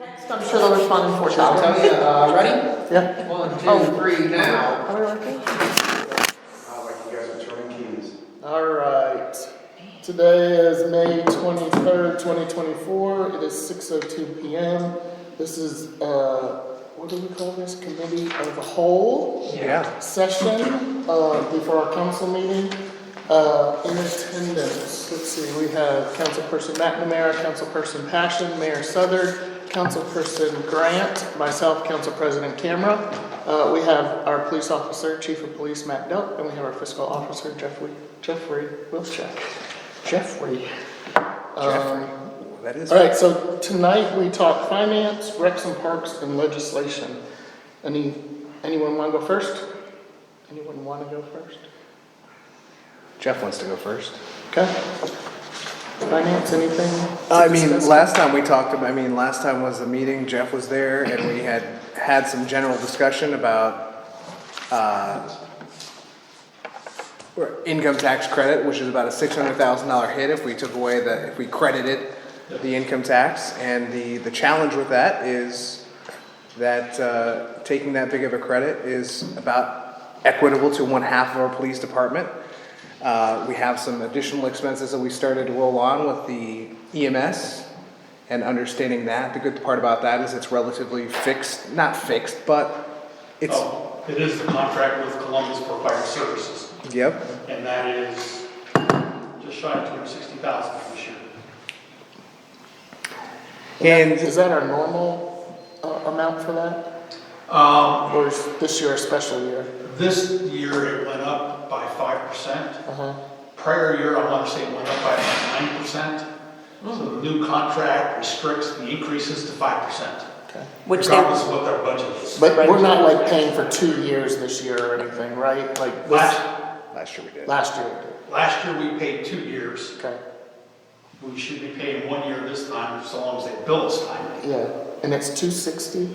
I'm sure they'll respond in 4 I'll seconds. tell you, ready? Yeah. 1, 2, 3, now. Are we working? Like you guys are turning keys. All right. Today is May 23rd, 2024. It is 6:02 p.m. This is, what do we call this? Committee of the Whole session before our council meeting. In attendance, let's see, we have Councilperson McNamara, Councilperson Passion, Mayor Southard, Councilperson Grant, myself, Council President Camera. We have our police officer, Chief of Police Matt Delp, and we have our fiscal officer, Jeffrey Wilczek. Jeffrey. That is. All right, so tonight we talk finance, recs and parks, and legislation. Anyone want to go first? Anyone want to go first? Jeff wants to go first. Okay. Finance, anything? to I mean, discuss? last time we talked about, last time was the meeting, Jeff was there, and we had some general discussion about, income tax credit, which is about a $600,000 hit if we took away if we credited the income tax. And the challenge with that is that, taking that big of a credit is about equitable to 1/2 of our police department. We have some additional expenses that we started to roll on with the EMS and understanding that. The good part about that is it's relatively fixed, not fixed, but it's, It is the contract with Columbus for fire services, yep. and that is just shy of $260,000 this year. And Is that our normal amount for that? Or is this year a special year? This year it went up by 5%. Uh-huh. Prior year, I want to say it went up by about 9%. So the new contract restricts the increases to 5%, Okay. Which they, regardless of what their budget is. But we're not like paying for 2 years this year or anything, right? Like this, last year we did. last year we did. Last year we paid 2 years. Okay. We should be paying 1 year this time, so long as they bill us timely. Yeah, and it's 260,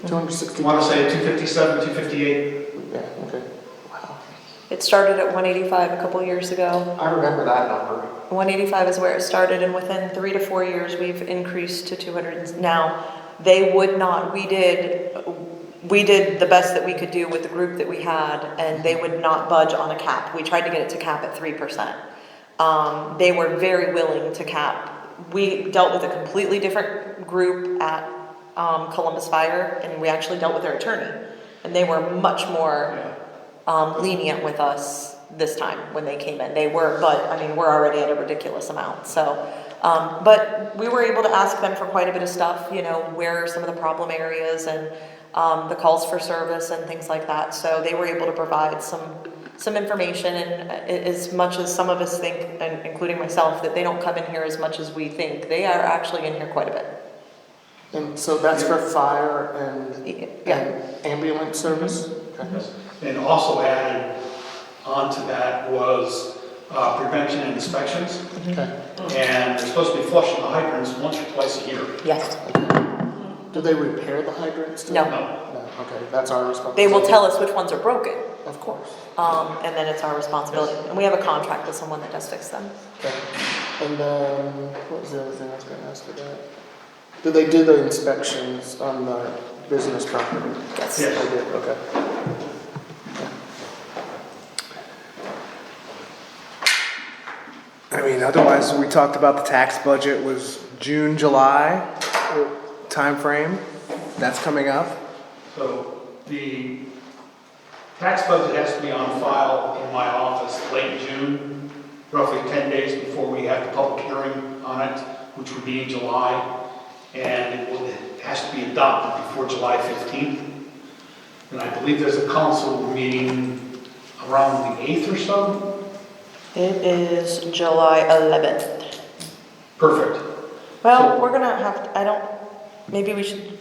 260. I want to say 257, 258. Yeah, okay. Wow. it started at 185 a couple years ago. I remember that number. 185 is where it started, and within 3 to 4 years, we've increased to 200. Now, they would not, we did the best that we could do with the group that we had, and they would not budge on a cap. We tried to get it to cap at 3%. They were very willing to cap. We dealt with a completely different group at Columbus Fire, and we actually dealt with their attorney. And they were much more lenient with us this time when they came in. They were, but I mean, we're already at a ridiculous amount. So, but we were able to ask them for quite a bit of stuff, you know, where are some of the problem areas and the calls for service and things like that. So they were able to provide some information, and as much as some of us think, and including myself, that they don't come in here as much as we think, they are actually in here quite a bit. And so that's for fire and Yeah. ambulance service? Okay. And also added onto that was prevention and inspections. Okay. And they're supposed to be flushing the hydrants once or twice a year. Yes. Do they repair the hydrants too? No. No. No, okay, that's our responsibility. They will tell us which ones are broken, Of course. and then it's our responsibility. And we have a contract with someone that does fix them. Okay. And then, what was the other thing I was gonna ask about? Do they do the inspections on the business property? Yes. Yes. They did, okay. I mean, otherwise, we talked about the tax budget was June, July timeframe. That's coming up. So the tax budget has to be on file in my office late June, roughly 10 days before we have the public hearing on it, which would be in July. And it has to be adopted before July 15th. And I believe there's a council meeting around the 8th or so. It is July 11th. Perfect. Well, So- we're gonna have, maybe we should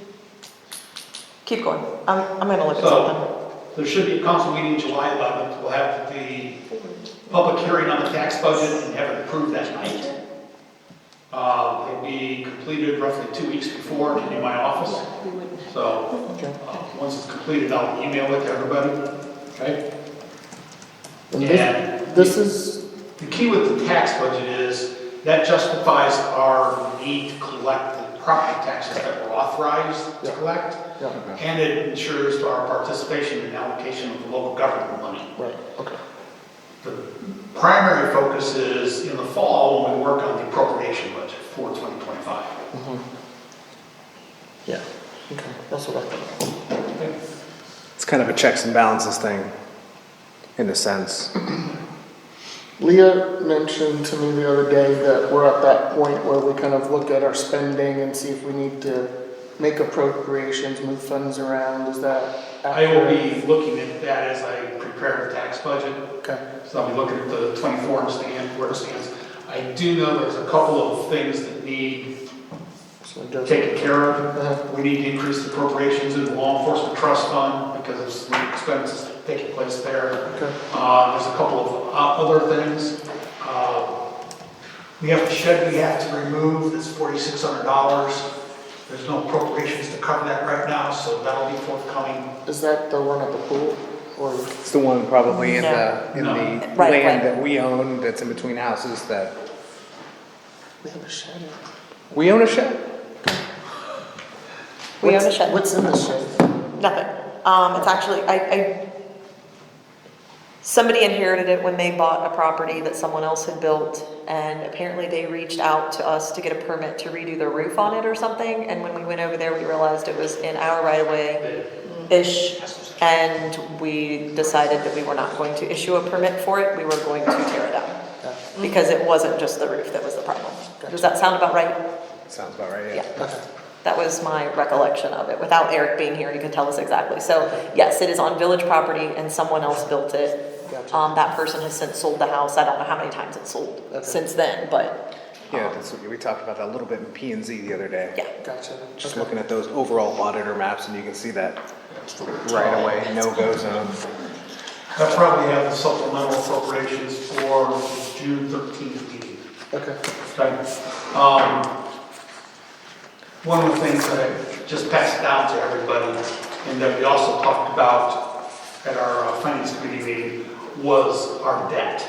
keep going. I'm gonna look at something. So there should be a council meeting July 11th. We'll have the public hearing on the tax budget and have it approved that night. It'll be completed roughly 2 weeks before in my office. So once it's completed, I'll email it to everybody. Okay? And And this is, the key with the tax budget is that justifies our need to collect property taxes that we're authorized to Yeah. collect. Yeah, And it ensures our participation in allocation of the local government money. right, okay. The primary focus is in the fall when we work on the appropriation budget for 2025. Yeah, okay, that's what I thought. It's kind of a checks and balances thing, in a sense. Leah mentioned to me the other day that we're at that point where we kind of look at our spending and see if we need to make appropriations, move funds around, is that I will accurate? be looking at that as I prepare the tax budget. Okay, So I'll be looking at the 24 and stand, where it stands. I do know there's a couple of things that need so just, taken care of. uh, We need to increase the appropriations in the law enforcement trust fund because of some expenses taking place there. okay, There's a couple of other things. We have a shed we have to remove, that's $4,600. There's no appropriations to cover that right now, so that'll be forthcoming. is that the one at the pool, or? It's the one probably in No. the No. land Right. that we own, that's in between houses, that, We have a shed. we own a shed. We own a shed. What's in the shed? Nothing. It's actually, somebody inherited it when they bought a property that someone else had built, and apparently they reached out to us to get a permit to redo the roof on it or something, and when we went over there, we realized it was in our right of way-ish, and we decided that we were not going to issue a permit for it, we were going to tear it down. Because it wasn't just the roof that was the problem. Does that sound about right? Sounds about right, Yeah. yeah. Okay, That was my recollection of it. Without Eric being here, he could tell us exactly. So yes, it is on village property and someone else built it. Gotcha. That person has since sold the house. I don't know how many times it's sold Okay. since then, but Yeah, that's, we talked about that a little bit in P and Z the other day. yeah. gotcha. Just Okay. looking at those overall auditor maps, and you can see that right away, no-go zone. I'll probably have the supplemental appropriations for June 13th meeting. Okay, Okay. One of the things that I just passed down to everybody, and that we also talked about at our finance committee meeting, was our debt.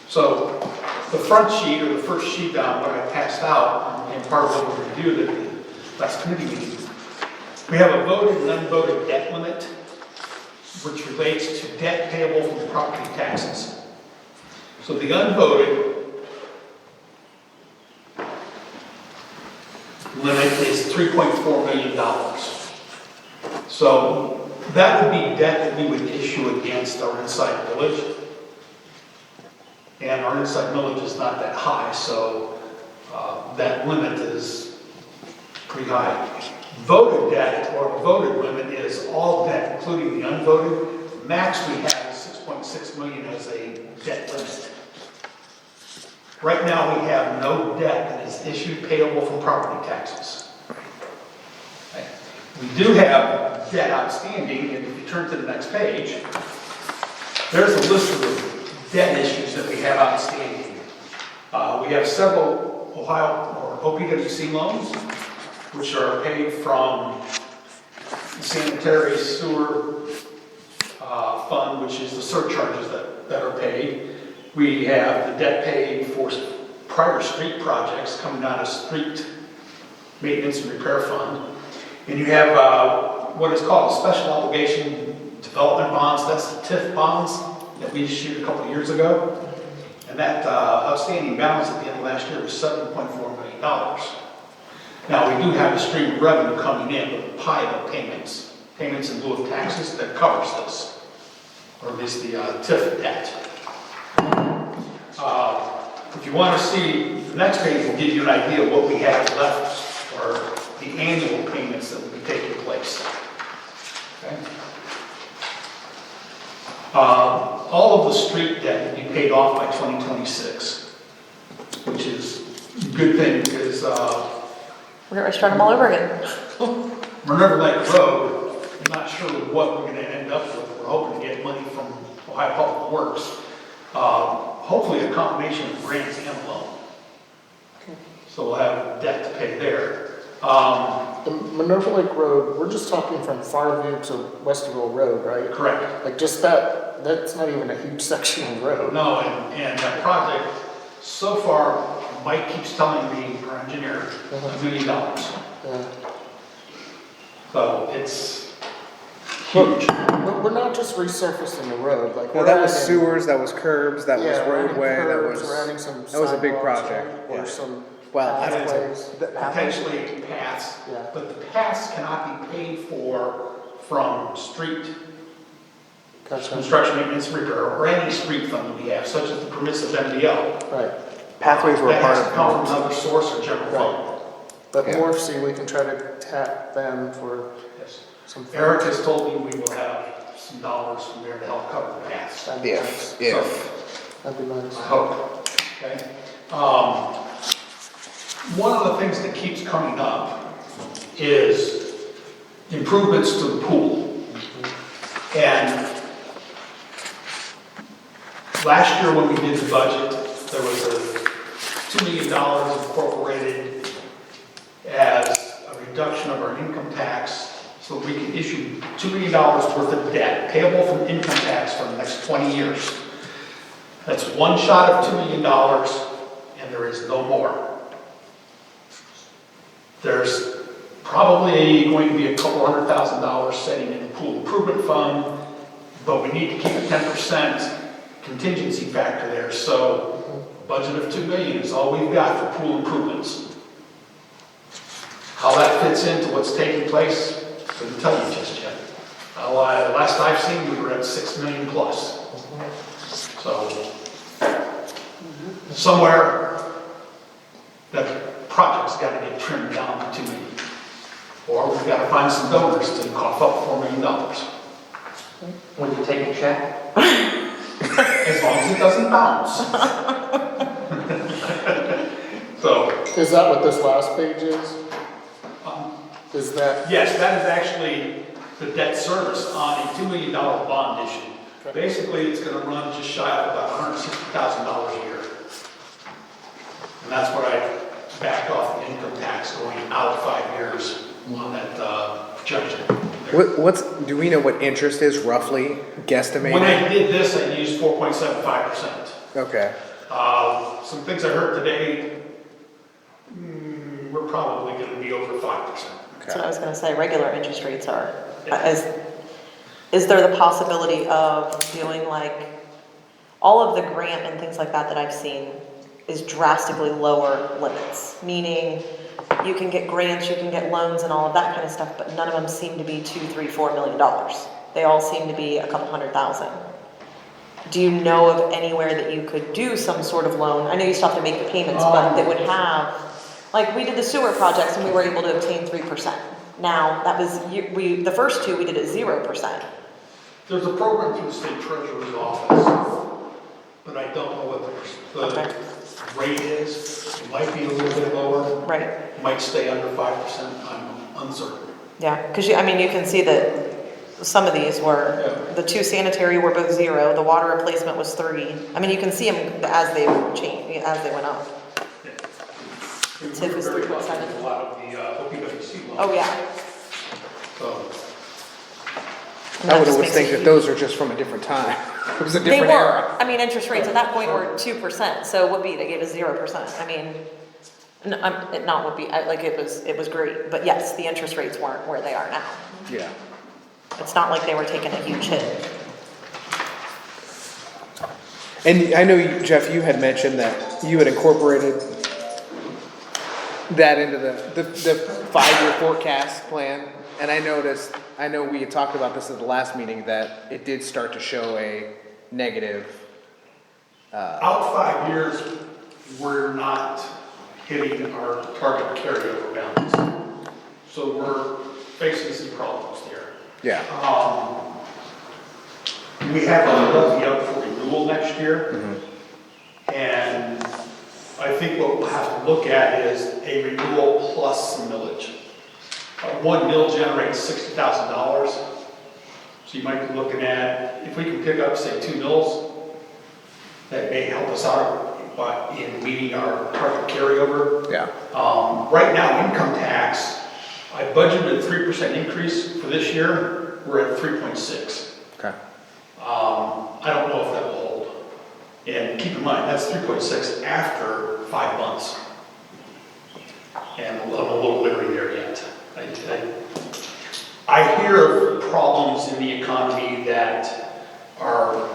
So the front sheet, or the first sheet down, what I passed out, and part of what we reviewed at the last committee meeting, we have a voted and unvoted debt limit, which relates to debt payable from property taxes. So the unvoted limit is $3.4 million. So that would be debt that we would issue against our inside village. And our inside millage is not that high, so that limit is pretty high. Voted debt, or voted limit, is all debt, including the unvoted. Max we have is 6.6 million as a debt limit. Right now, we have no debt that is issued payable from property taxes. Okay. We do have debt outstanding, and if you turn to the next page, there's a list of the debt issues that we have outstanding. We have several Ohio or OPWC loans, which are paid from the sanitary sewer fund, which is the surcharges that are paid. We have the debt paid for prior street projects coming out of street maintenance and repair fund. And you have what is called a special obligation development bonds. That's the TIF bonds that we issued a couple of years ago. And that outstanding balance at the end of last year was $7.4 million. Now, we do have a stream of revenue coming in with pilot payments in lieu of taxes that covers this, or at least the TIF debt. If you want to see, the next page will give you an idea of what we have left for the annual payments that will be taking place. Okay? All of the street debt will be paid off by 2026, which is a good thing because We're going to start them all over again. Minerva Lake Road, I'm not sure what we're going to end up with. We're hoping to get money from Ohio Public Works. Hopefully a combination of grants and loan. So we'll have debt to pay there. the Minerva Lake Road, we're just talking from Farview to Westerville Road, right? Correct. Like just that's not even a huge section of road. No, and that project, so far, Mike keeps telling me, our engineer, $1 million. Yeah. So it's huge. But we're not just resurfacing the road, like. Well, we're that was adding- sewers, that was curbs, that was Yeah, we're adding roadway, that curbs, was, we're adding some that was a big sidewalks, project, Or yeah. some well, I don't know. pathways. The pathways? Potentially paths, Yeah. but the paths cannot be paid for from street Gotcha. construction maintenance repair or any street fund that we have, such as the permissive MDL. Right, Pathways were a That part has to come of from another source or general fund. but Yeah. Morphe, we can try to tap them for Yes. some. Eric has told me we will have some dollars from there to help cover the paths. That'd be nice. If. That'd be nice. I hope, okay? One of the things that keeps coming up is improvements to the pool. And last year when we did the budget, there was a $2 million incorporated as a reduction of our income tax so we can issue $2 million worth of debt payable from income tax for the next 20 years. That's one shot of $2 million, and there is no more. There's probably going to be a couple $100,000 sitting in the pool improvement fund, but we need to keep a 10% contingency factor there. So a budget of $2 million is all we've got for pool improvements. How that fits into what's taking place, couldn't tell you just yet. Last I've seen, we were at 6 million plus. So, somewhere, that project's got to get trimmed down to 2 million. Or we've got to find some donors to cough up $4 million. Would you take a check? As long as it doesn't bounce. So, Is that what this last page is? Is that, yes, that is actually the debt service on a $2 million bond issue. Okay. Basically, it's going to run just shy of about $160,000 a year. And that's what I backed off the income tax going out 5 years on that projection. Do we know what interest is roughly guesstimated? When I did this, I used 4.75%. Okay, Some things I heard today, we're probably going to be over 5%. That's what I was gonna say, regular interest rates are. Is there the possibility of doing like, all of the grant and things like that that I've seen is drastically lower limits? Meaning, you can get grants, you can get loans and all of that kind of stuff, but none of them seem to be $2, $3, $4 million. They all seem to be a couple $100,000. Do you know of anywhere that you could do some sort of loan? I know you still have to make the payments, but that would have, like, we did the sewer projects and we were able to obtain 3%. Now, that was, the first two, we did at 0%. There's a program through the state treasurer's office, but I don't know what the rate is. It might be a little bit lower, Right, it might stay under 5%, I'm uncertain. yeah, because you can see that some of these were, the two sanitary were both 0, the water replacement was 3. I mean, you can see them as they changed, as they went up. TIF is Very much 3.7. a lot of the OPWC loans. Oh, yeah. So, And I that would just always makes think it that huge. those are just from a different time. It was a They different were, era. I mean, interest rates at that point were 2%, so would be, they gave us 0%. I mean, not would be, like, it was great, but yes, the interest rates weren't where they are now. Yeah. It's not like they were taking a huge hit. And I know, Jeff, you had mentioned that you had incorporated that into the 5-year forecast plan. And I know we had talked about this at the last meeting, that it did start to show a negative. out 5 years, we're not hitting our target carryover balance. So we're facing some problems there. Yeah. We have a levy up for renewal next year. And I think what we'll have to look at is a renewal plus some millage. One mill generates $60,000. So you might be looking at, if we can pick up, say, 2 mills, that may help us out in meeting our target carryover. Yeah. Right now, income tax, I budgeted a 3% increase for this year. We're at 3.6. Okay. I don't know if that will hold. And keep in mind, that's 3.6 after 5 months. And I'm a little leery there yet. I hear of problems in the economy that are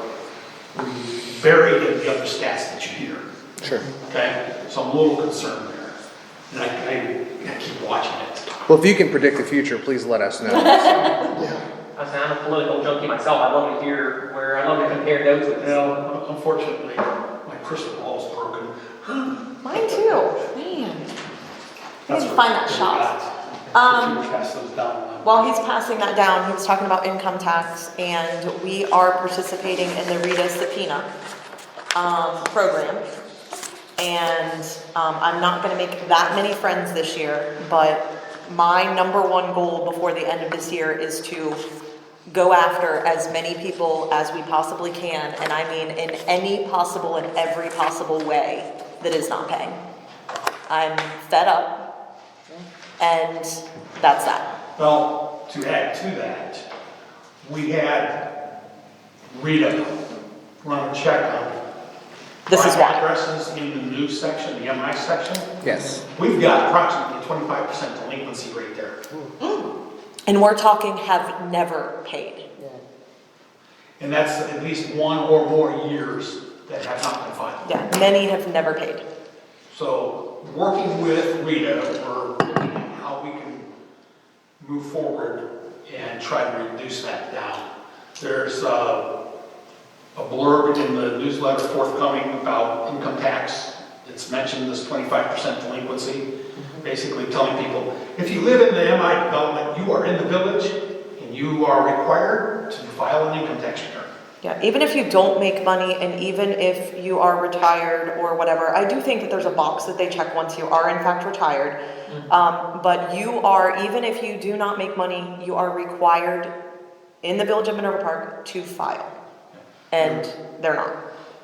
buried in the other stats that you hear. Sure. Okay, so I'm a little concerned there, and I keep watching it. Well, if you can predict the future, please let us know. I'm a political junkie myself. I love to hear I love to compare notes with this. Well, unfortunately, my crystal ball's broken. Mine too, man. I That's need to find that what shot. If you pass those down. While he's passing that down, he was talking about income tax, and we are participating in the Rita Sapina program. And I'm not gonna make that many friends this year, but my number one goal before the end of this year is to go after as many people as we possibly can, and I mean in any possible and every possible way that is not paying. I'm fed up, and that's that. Well, to add to that, we had Rita run a check on This is my why. addresses in the news section, the MI section. Yes. We've got approximately 25% delinquency rate there. And we're talking have never paid. And that's at least 1 or more years that have not been filed. Yeah, many have never paid. So, working with Rita, we're looking at how we can move forward and try to reduce that down. There's a blurb in the newsletter forthcoming about income tax. It's mentioned this 25% delinquency, basically telling people, if you live in the MI development, you are in the village, and you are required to file an income tax return. Yeah, even if you don't make money and even if you are retired or whatever, I do think that there's a box that they check once you are in fact retired. But you are, even if you do not make money, you are required in the Village of Minerva Park to file. And they're not.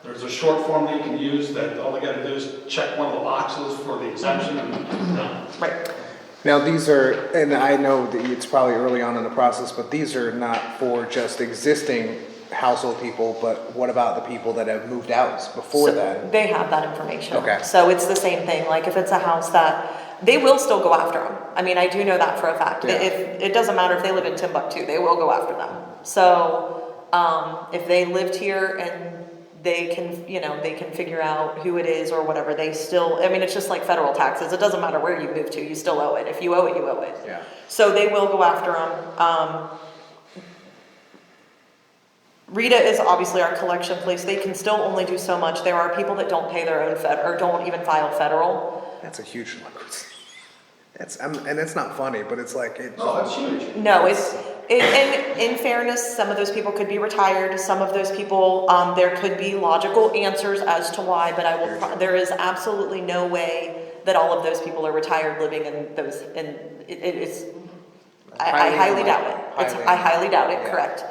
There's a short form that you can use that all they gotta do is check one of the boxes for the exemption and done. Right. Now, these are, and I know that it's probably early on in the process, but these are not for just existing household people, but what about the people that have moved out before So that? they have that information. Okay. So it's the same thing, like if it's a house that, they will still go after them. I mean, I do know that for a fact. Yeah. If, it doesn't matter if they live in Timbuktu, they will go after them. So, if they lived here and they can, they can figure out who it is or whatever, they still, I mean, it's just like federal taxes. It doesn't matter where you move to, you still owe it. If you owe it, you owe it. Yeah. So they will go after them. Rita is obviously our collection place. They can still only do so much. There are people that don't pay their own or don't even file federal. That's a huge delinquency. And it's not funny, but it's like, No, that's huge. No, in fairness, some of those people could be retired. Some of those people, there could be logical answers as to why, but there is absolutely no way that all of those people are retired living in those, and it's, I highly doubt it. I highly doubt it, Yeah. correct.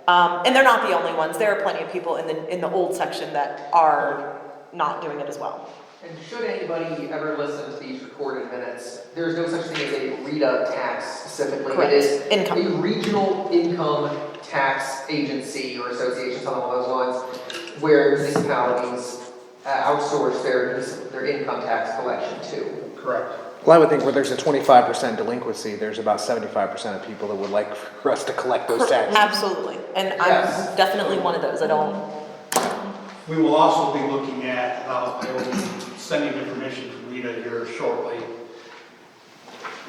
And they're not the only ones. There are plenty of people in the old section that are not doing it as well. And should anybody ever listen to these recorded minutes, there's no such thing as a Rita tax specifically. Correct. It is Income. a regional income tax agency or association, something along those lines, where municipalities outsource their income tax collection to. Correct. well, I would think where there's a 25% delinquency, there's about 75% of people that would like for us to collect those taxes. Absolutely. And Yes. I'm definitely one of those. I don't. We will also be looking at, and I will be sending information to Rita here shortly,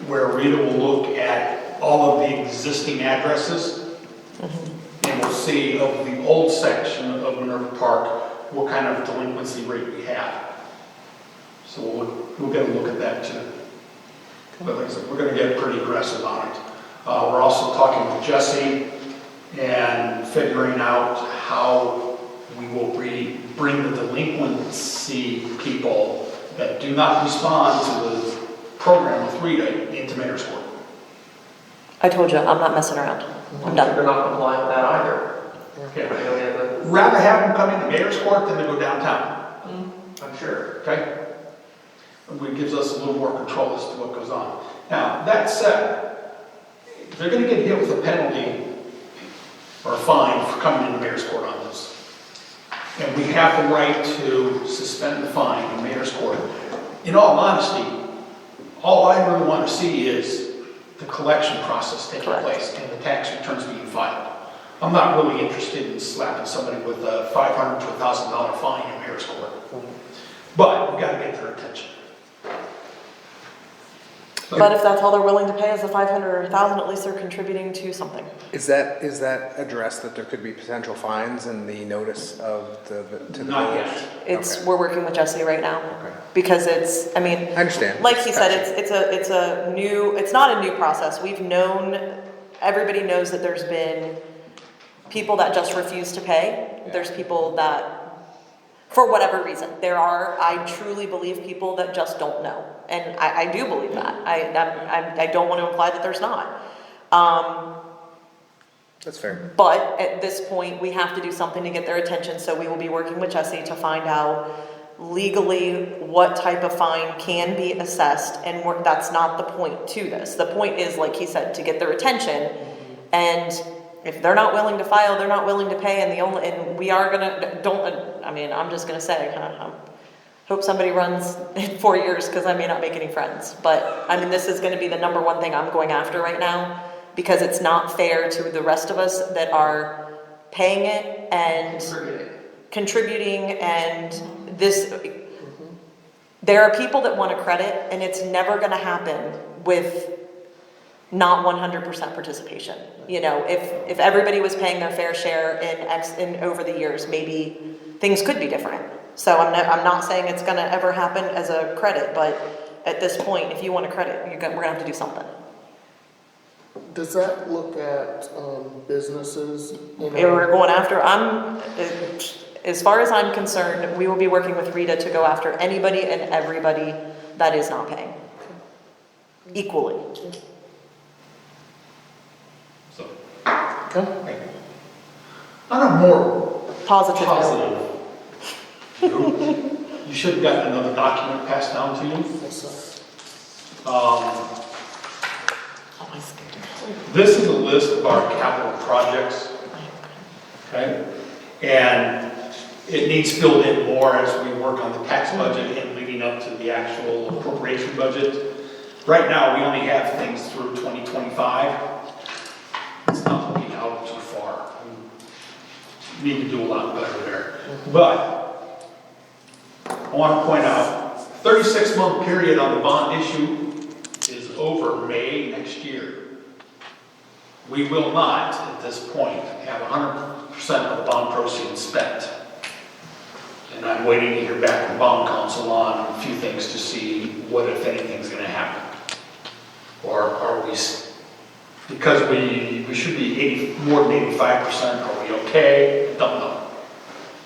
where Rita will look at all of the existing addresses, and we'll see of the old section of Minerva Park, what kind of delinquency rate we have. So we'll get a look at that too. But like I said, we're gonna get pretty aggressive on it. We're also talking with Jesse and figuring out how we will bring the delinquency people that do not respond to the program with Rita into Mayor's Court. I told you, I'm not messing around. I'm done. They're not complying with that either. Yeah. You know, we have the- Rather have them come into Mayor's Court than to go downtown, I'm sure. okay? It gives us a little more control as to what goes on. Now, that said, they're gonna get hit with a penalty or a fine for coming into Mayor's Court on this. and we have the right to suspend the fine in mayor's court. In all honesty, all I really want to see is the collection process taking Correct. place and the tax returns being filed. I'm not really interested in slapping somebody with a $500 to $1,000 fine in mayor's court. But we gotta get their attention. But if that's all they're willing to pay is the 500 or 1,000, at least they're contributing to something. Is that addressed that there could be potential fines in the notice of to the Not village? yet. It's, Okay. we're working with Jesse right now, Okay. because it's, I mean, I understand. like he said, Gotcha. it's a new, it's not a new process. We've known, everybody knows that there's been people that just refuse to pay. Yeah. There's people that, for whatever reason, there are, I truly believe, people that just don't know. And I do believe that. I don't want to imply that there's not. That's fair. But at this point, we have to do something to get their attention, so we will be working with Jesse to find out legally what type of fine can be assessed, and that's not the point to this. The point is, like he said, to get their attention, and if they're not willing to file, they're not willing to pay, and we are gonna, I'm just gonna say, hope somebody runs in 4 years, because I may not make any friends, but, I mean, this is gonna be the number one thing I'm going after right now, because it's not fair to the rest of us that are paying it and contributing, and this, there are people that want a credit, and it's never gonna happen with not 100% participation. You know, if everybody was paying their fair share in over the years, maybe things could be different. So I'm not saying it's gonna ever happen as a credit, but at this point, if you want a credit, we're gonna have to do something. Does that look at businesses? You know? And we're going after, as far as I'm concerned, we will be working with Rita to go after anybody and everybody that is not paying. Equally. So, Okay. on a more Positive note. positive note, you should have gotten another document passed down to you. Yes, sir. This is a list of our capital projects, okay? And it needs filled in more as we work on the tax budget and leading up to the actual appropriation budget. Right now, we only have things through 2025. It's not looking out too far. We need to do a lot better there. But I want to point out, 36-month period on the bond issue is over May next year. We will not, at this point, have 100% of the bond proceeds spent. And I'm waiting to hear back from bond council on a few things to see what, if anything's gonna happen. Or are we, because we should be more than 85%, are we okay? Don't know.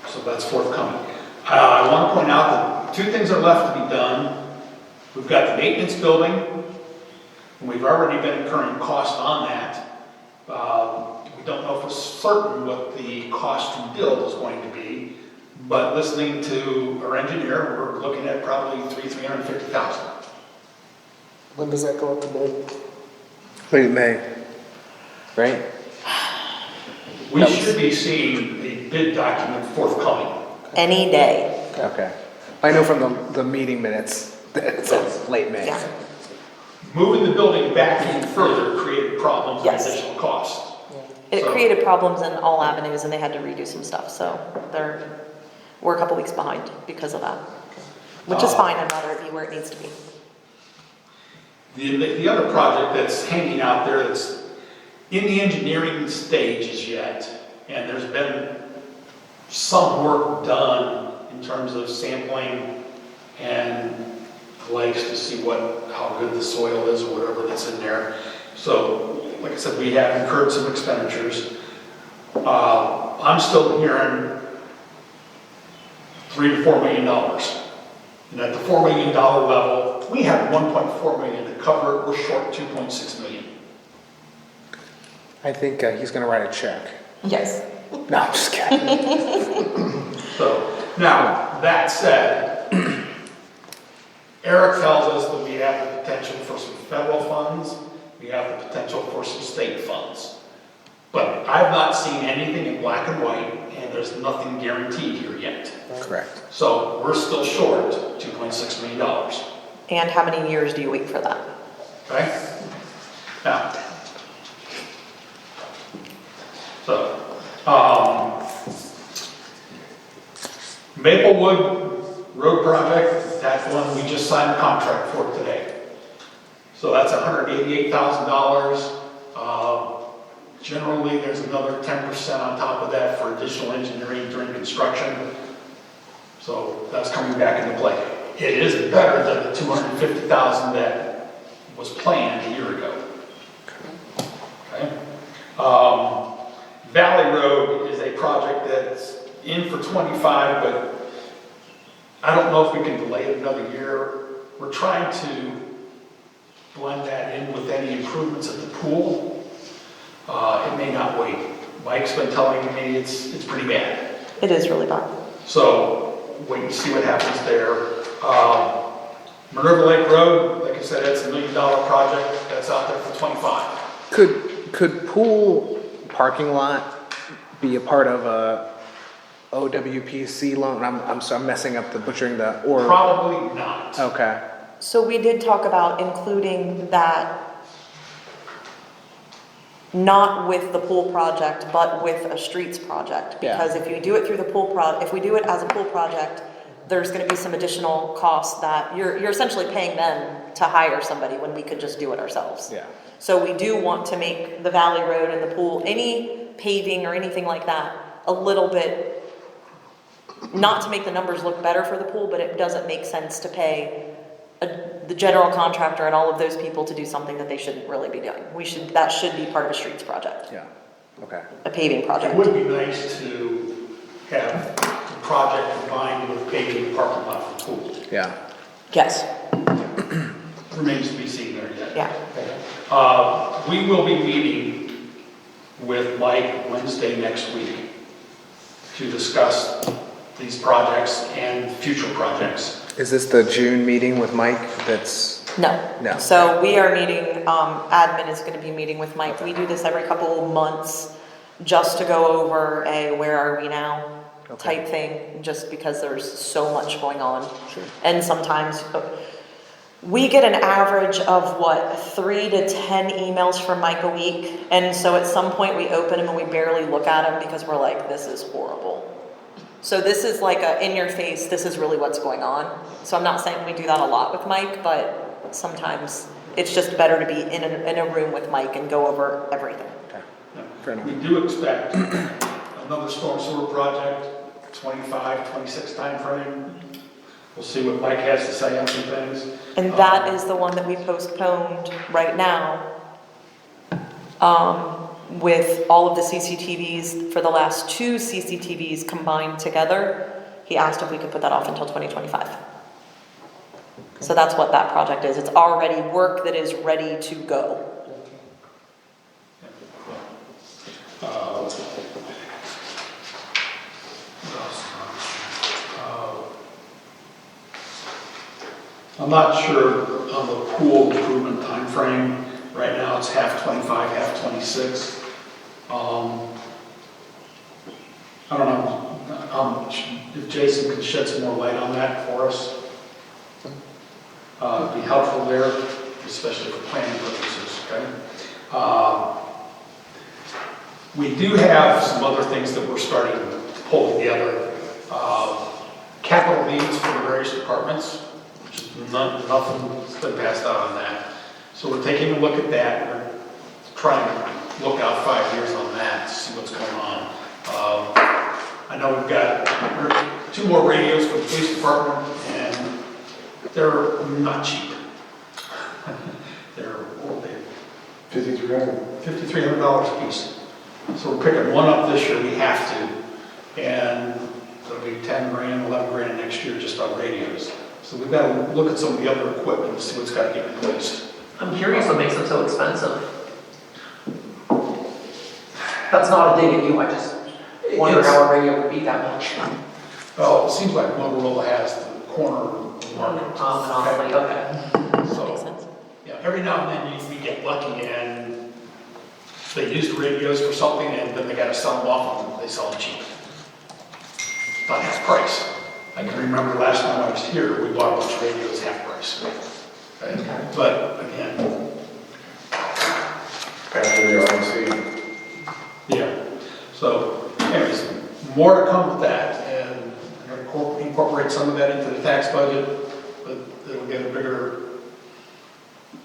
So that's forthcoming. I want to point out that 2 things are left to be done. We've got the maintenance building, and we've already been incurring cost on that. We don't know for certain what the cost to build is going to be, but listening to our engineer, we're looking at probably $350,000. When does that go up to bid? Late May, right? We should be seeing a bid document forthcoming. Any day. Okay. I know from the meeting minutes that it says late May. Yeah. Moving the building back even further created problems and Yes. additional costs. It So- created problems in all avenues, and they had to redo some stuff, so we're a couple weeks behind because of that. Which is fine, I'd rather it be where it needs to be. The other project that's hanging out there that's in the engineering stages yet, and there's been some work done in terms of sampling and the lakes to see how good the soil is or whatever that's in there. So, like I said, we have incurred some expenditures. I'm still hearing $3 to $4 million. And at the $4 million level, we have $1.4 million to cover it. We're short $2.6 million. I think he's gonna write a check. Yes. No, I'm just kidding. So, now, that said, Eric tells us that we have the potential for some federal funds, we have the potential for some state funds. But I've not seen anything in black and white and there's nothing guaranteed here yet. Correct. So we're still short $2.6 million, And how many years do you wait for that? okay? Now, so, Maplewood Road Project, that's the one we just signed a contract for today. So that's $188,000. Generally, there's another 10% on top of that for additional engineering during construction. So that's coming back into play. It is better than the $250,000 that was planned a year ago. Okay. Valley Road is a project that's in for 25, but I don't know if we can delay it another year. We're trying to blend that in with any improvements at the pool. It may not wait. Mike's been telling me it's pretty bad. It is really bad. So wait and see what happens there. Minerva Lake Road, like I said, it's $1 million project. That's out there for 25. Could pool parking lot be a part of a OWPC loan? I'm sorry, I'm messing up the butchering the, or, Probably not. okay, So we did talk about including that, not with the pool project, but with a streets project. Yeah. Because if you do it through the if we do it as a pool project, there's gonna be some additional costs that you're essentially paying them to hire somebody when we could just do it ourselves. yeah, So we do want to make the Valley Road and the pool, any paving or anything like that, a little bit, not to make the numbers look better for the pool, but it doesn't make sense to pay the general contractor and all of those people to do something that they shouldn't really be doing. That should be part of a streets project, yeah, okay. a paving It project. would be nice to have the project combined with paving the parking lot for the pool. Yeah, Yes, Remains to be seen there yet. yeah. We will be meeting with Mike Wednesday next week to discuss these projects and future projects. is this the June meeting with Mike that's, No. No. So we are meeting, admin is gonna be meeting with Mike. We do this every couple months just to go over a where are we now Okay. type thing, just because there's so much going on. Sure. And sometimes we get an average of 3 to 10 emails from Mike a week. And so at some point we open them and we barely look at them because we're like, this is horrible. So this is like in your face, this is really what's going on. So I'm not saying we do that a lot with Mike, but sometimes it's just better to be in a room with Mike and go over everything. okay, fair enough. We do expect another storm sewer project, 25, 26 timeframe. We'll see what Mike has to say on some things. And that is the one that we postponed right now, with all of the CCTVs, for the last 2 CCTVs combined together. He asked if we could put that off until 2025. So that's what that project is. It's already work that is ready to go. I'm not sure on the pool improvement timeframe. Right now, it's half 25, half 26. I don't know if Jason could shed some more light on that for us. It'd be helpful there, especially for planning purposes, okay? We do have some other things that we're starting to pull together. Capital needs for the various departments, which is nothing's been passed out on that. So we're taking a look at that. We're trying to look out 5 years on that to see what's going on. I know we've got 2 more radios for the police department, and they're not cheap. They're $5,300 a piece. So we're picking one up this year, we have to, and it'll be 10 grand, 11 grand next year just on radios. So we've got to look at some of the other equipment and see what's got to get replaced. I'm curious what makes them so expensive. That's not a dig at you, I just wonder how a radio would be that much. Well, it seems like Motorola has the corner market. Monopoly, okay. Makes So, sense. yeah, every now and then we get lucky and they use the radios for something and then they got to sell them off and they sell them cheap. about half price. I can remember last time I was here, we bought a bunch of radios half price. Okay? But again, After the RNC. yeah, so anyways, more to come with that, and I'm gonna incorporate some of that into the tax budget, but it'll get a bigger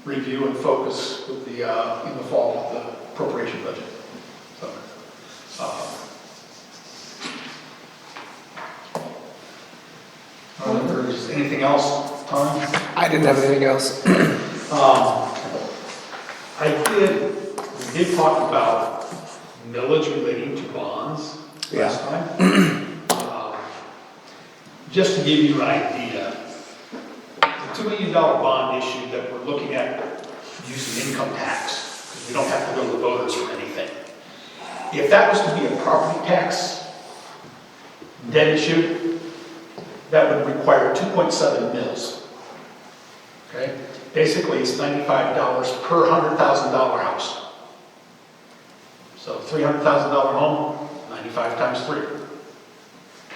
review and focus with the, in the fall with the appropriation budget. So, I don't know if there's anything else, Tom? I didn't have anything else. We did talk about millage relating to bonds last time. Just to give you an idea, the $2 million bond issue that we're looking at using income tax, because we don't have to go to the voters for anything. If that was to be a property tax debt issue, that would require 2.7 mils. Okay? Basically, it's $95 per $100,000 house. So $300,000 home, 95 times 3.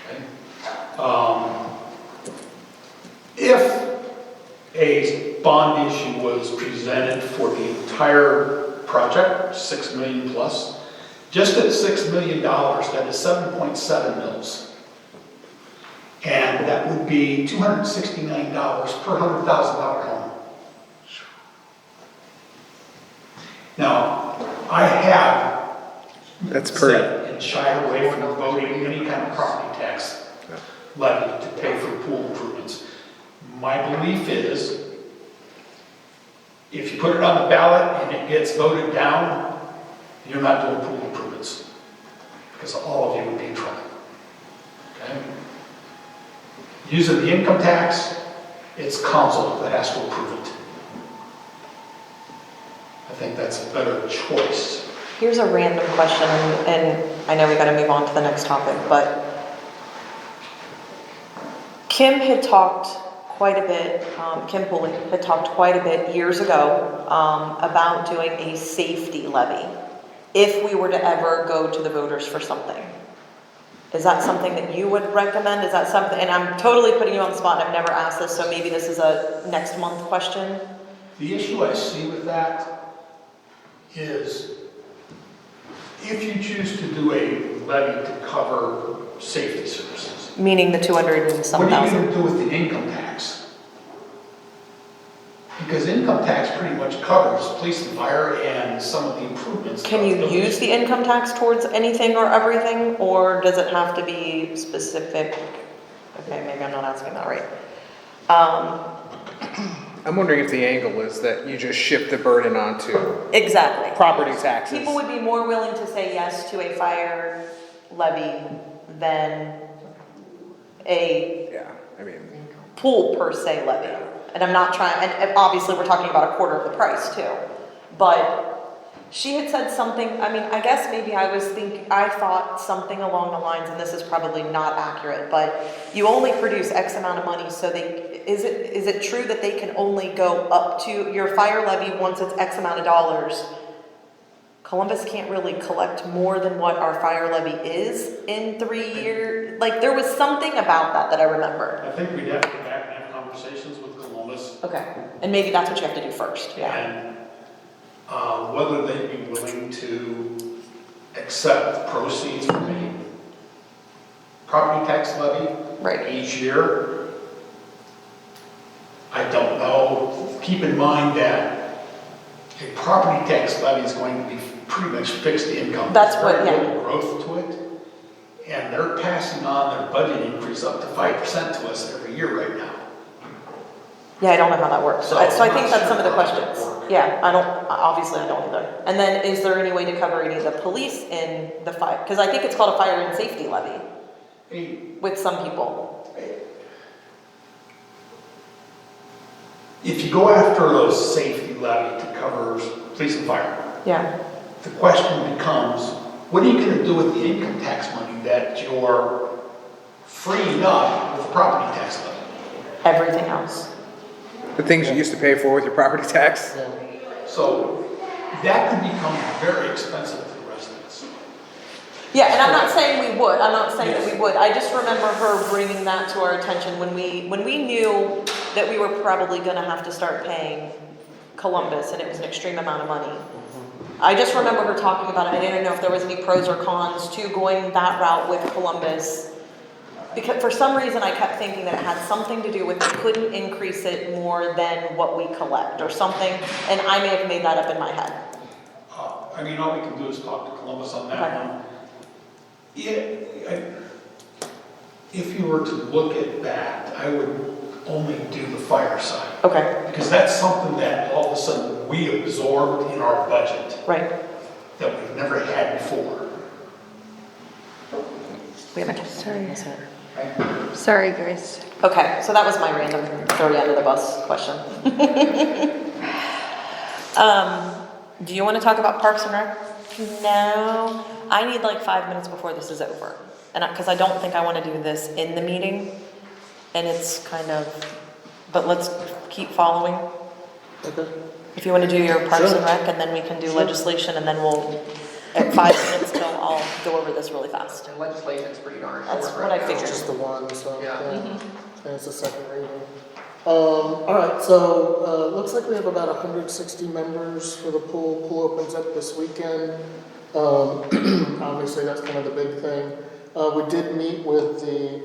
Okay? If a bond issue was presented for the entire project, 6 million plus, just at $6 million, that is 7.7 mils. And that would be $269 per $100,000 home. Now, I have That's per, said and shied away from voting any kind of property tax levy to pay for pool improvements. My belief is, if you put it on the ballot and it gets voted down, you're not doing pool improvements, because all of you would be in trouble. Okay? Using the income tax, it's council that has to approve it. I think that's a better choice. Here's a random question, and I know we gotta move on to the next topic, but Kim had talked quite a bit, Kim Pulley had talked quite a bit years ago about doing a safety levy if we were to ever go to the voters for something. Is that something that you would recommend? Is that something, and I'm totally putting you on the spot, I've never asked this, so maybe this is a next month question. The issue I see with that is, if you choose to do a levy to cover safety services, Meaning the 200 and some what are you thousand? going to do with the income tax? Because income tax pretty much covers police and fire and some of the improvements. Can you throughout the use the income tax towards anything or everything, or does it have to be specific? Okay, maybe I'm not asking that right. I'm wondering if the angle is that you just shift the burden onto Exactly. property taxes. People would be more willing to say yes to a fire levy than a Yeah, I mean, pool per se levy. And I'm not trying, and obviously we're talking about a quarter of the price too. But she had said something, I mean, I guess maybe I thought something along the lines, and this is probably not accurate, but you only produce X amount of money, so is it true that they can only go up to your fire levy once it's X amount of dollars? Columbus can't really collect more than what our fire levy is in 3 years. Like, there was something about that I remember. I think we'd have to go back and have conversations with Columbus, Okay, and maybe that's what you have to do first, yeah. and whether they'd be willing to accept proceeds from a property tax levy Right. each year. I don't know. Keep in mind that a property tax levy is going to be pretty much fixed income. That's There's what- very yeah. little growth to it. And they're passing on their budget increase up to 5% to us every year right now. Yeah, I don't know how that works. So, So I I'm think not that's sure some of the how that would questions. work. Yeah, obviously I don't either. And then is there any way to cover any of the police in the fire? Because I think it's called a fire and safety levy with some people. If you go after a safety levy to cover police and fire, Yeah, the question becomes, what are you going to do with the income tax money that you're freeing up with the property tax levy? everything else. the things you used to pay for with your property tax. So that could become very expensive to the residents. Yeah, and I'm not saying we would, I'm not saying that we would, I just remember her bringing that to our attention when we knew that we were probably gonna have to start paying Columbus, and it was an extreme amount of money. I just remember her talking about it, I didn't know if there was any pros or cons to going that route with Columbus. Because for some reason, I kept thinking that it had something to do with they couldn't increase it more than what we collect or something, and I may have made that up in my head. I mean, all we can do is talk to Columbus on that Okay. one. Yeah, if you were to look at that, I would only do the fire side. Okay, Because that's something that all of a sudden we absorbed in our budget right. that we've never had before. We have a- Sorry. Sorry, guys. Okay, so that was my random throw you under the bus question. Do you want to talk about Parks and Rec? No, I need like 5 minutes before this is over. And because I don't think I want to do this in the meeting. And it's kind of, but let's keep following. Okay. If you want to do your Parks and Sure. Rec, and then we can do Sure. legislation, and then we'll, at 5 minutes till, I'll go over this really fast. And legislation's pretty darn short That's right what I now. figured. It's just the one, so, Yeah. and it's a second reading. All right, so, looks like we have about 160 members for the pool. Pool opens up this weekend. Obviously, that's kind of the big thing. We did meet with the,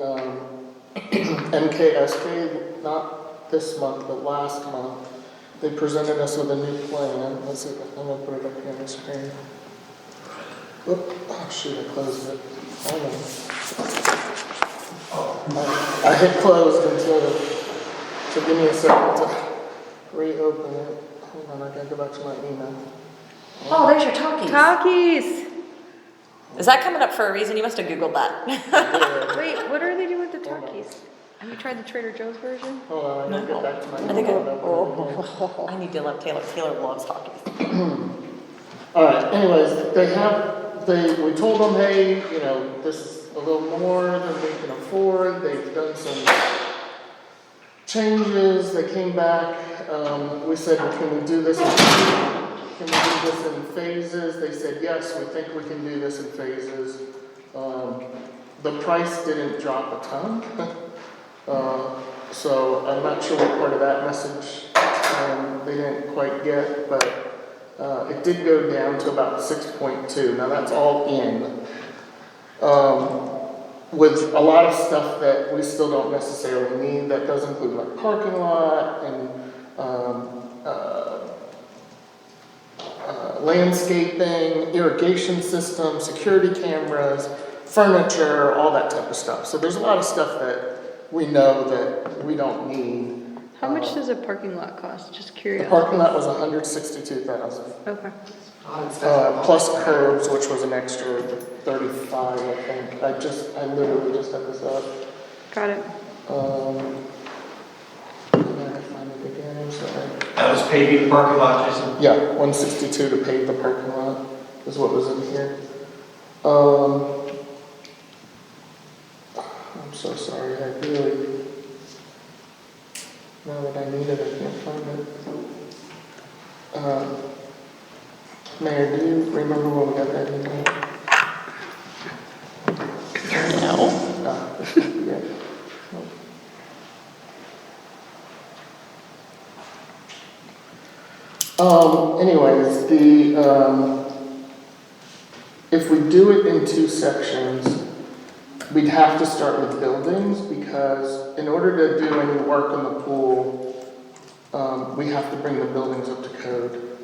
MKSK, not this month, but last month. They presented us with a new plan. Let's see, I'm gonna put it up here on the screen. Oop, oh shoot, I closed it. Hold on. I hit closed until, so give me a second to reopen it. Hold on, I gotta go back to my email. Oh, there's your talkies. Talkies! Is that coming up for a reason? You must have Googled that. Wait, what are they doing with the talkies? Have you tried the Trader Joe's version? Hold on, I gotta get back to my email. I think Open it. I need to love Taylor. Taylor loves talkies. All right, anyways, we told them, hey, you know, this is a little more than we can afford. They've done some changes. They came back. We said, can we do this in phases? They said, yes, we think we can do this in phases. The price didn't drop a ton. So I'm not sure what part of that message they didn't quite get, but it did go down to about 6.2. Now that's all in. With a lot of stuff that we still don't necessarily need. That does include like parking lot and landscaping, irrigation system, security cameras, furniture, all that type of stuff. So there's a lot of stuff that we know that we don't need. How much does a parking lot cost? Just The curious. parking lot was $162,000. Okay. Not expensive. Plus curbs, which was an extra 35, I think. I literally just had this up. Got it. I gotta find it again, I'm sorry. That was paving the parking lot, Jason? Yeah, 162 to pave the parking lot is what was in here. I'm so sorry, I really, now that I need it, I can't find it. Mayor, do you remember when we got that email? No. Ah, this might be it. Anyways, if we do it in two sections, we'd have to start with buildings, because in order to do any work in the pool, we have to bring the buildings up to code.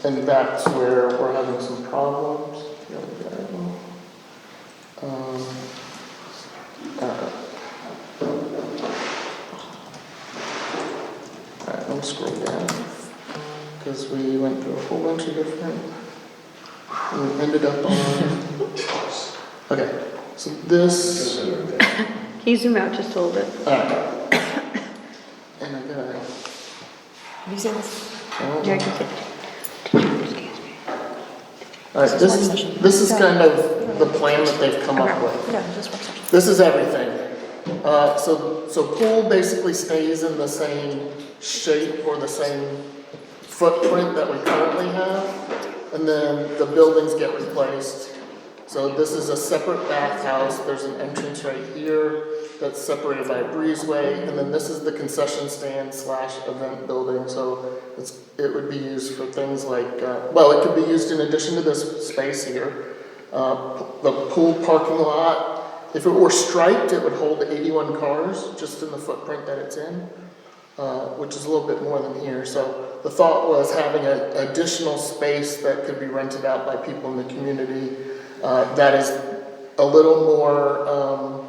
And that's where we're having some problems. Here we go. Alright, let me scroll down, because we went through a whole bunch of different, we ended up on, okay, so this, Can you zoom out just a little bit? alright. And I gotta, Have you seen this? Yeah, I can see. alright, this is kind of the plan that they've come up with. No, just one second. This is everything. So pool basically stays in the same shape or the same footprint that we currently have. and then the buildings get replaced. So this is a separate bathhouse, there's an entrance right here that's separated by a breezeway, and then this is the concession stand / event building, so it would be used for things like, well, it could be used in addition to this space here. The pool parking lot, if it were striped, it would hold 81 cars, just in the footprint that it's in, which is a little bit more than here. So the thought was having an additional space that could be rented out by people in the community that is a little more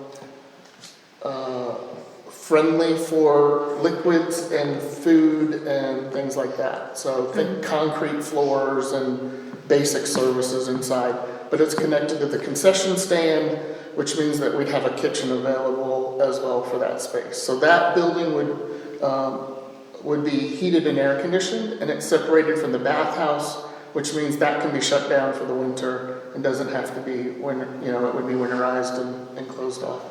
friendly for liquids and food and things like that. So think concrete floors and basic services inside, but it's connected to the concession stand, which means that we'd have a kitchen available as well for that space. So that building would be heated and air conditioned, and it's separated from the bathhouse, which means that can be shut down for the winter and doesn't have to be winter, it would be winterized and closed off.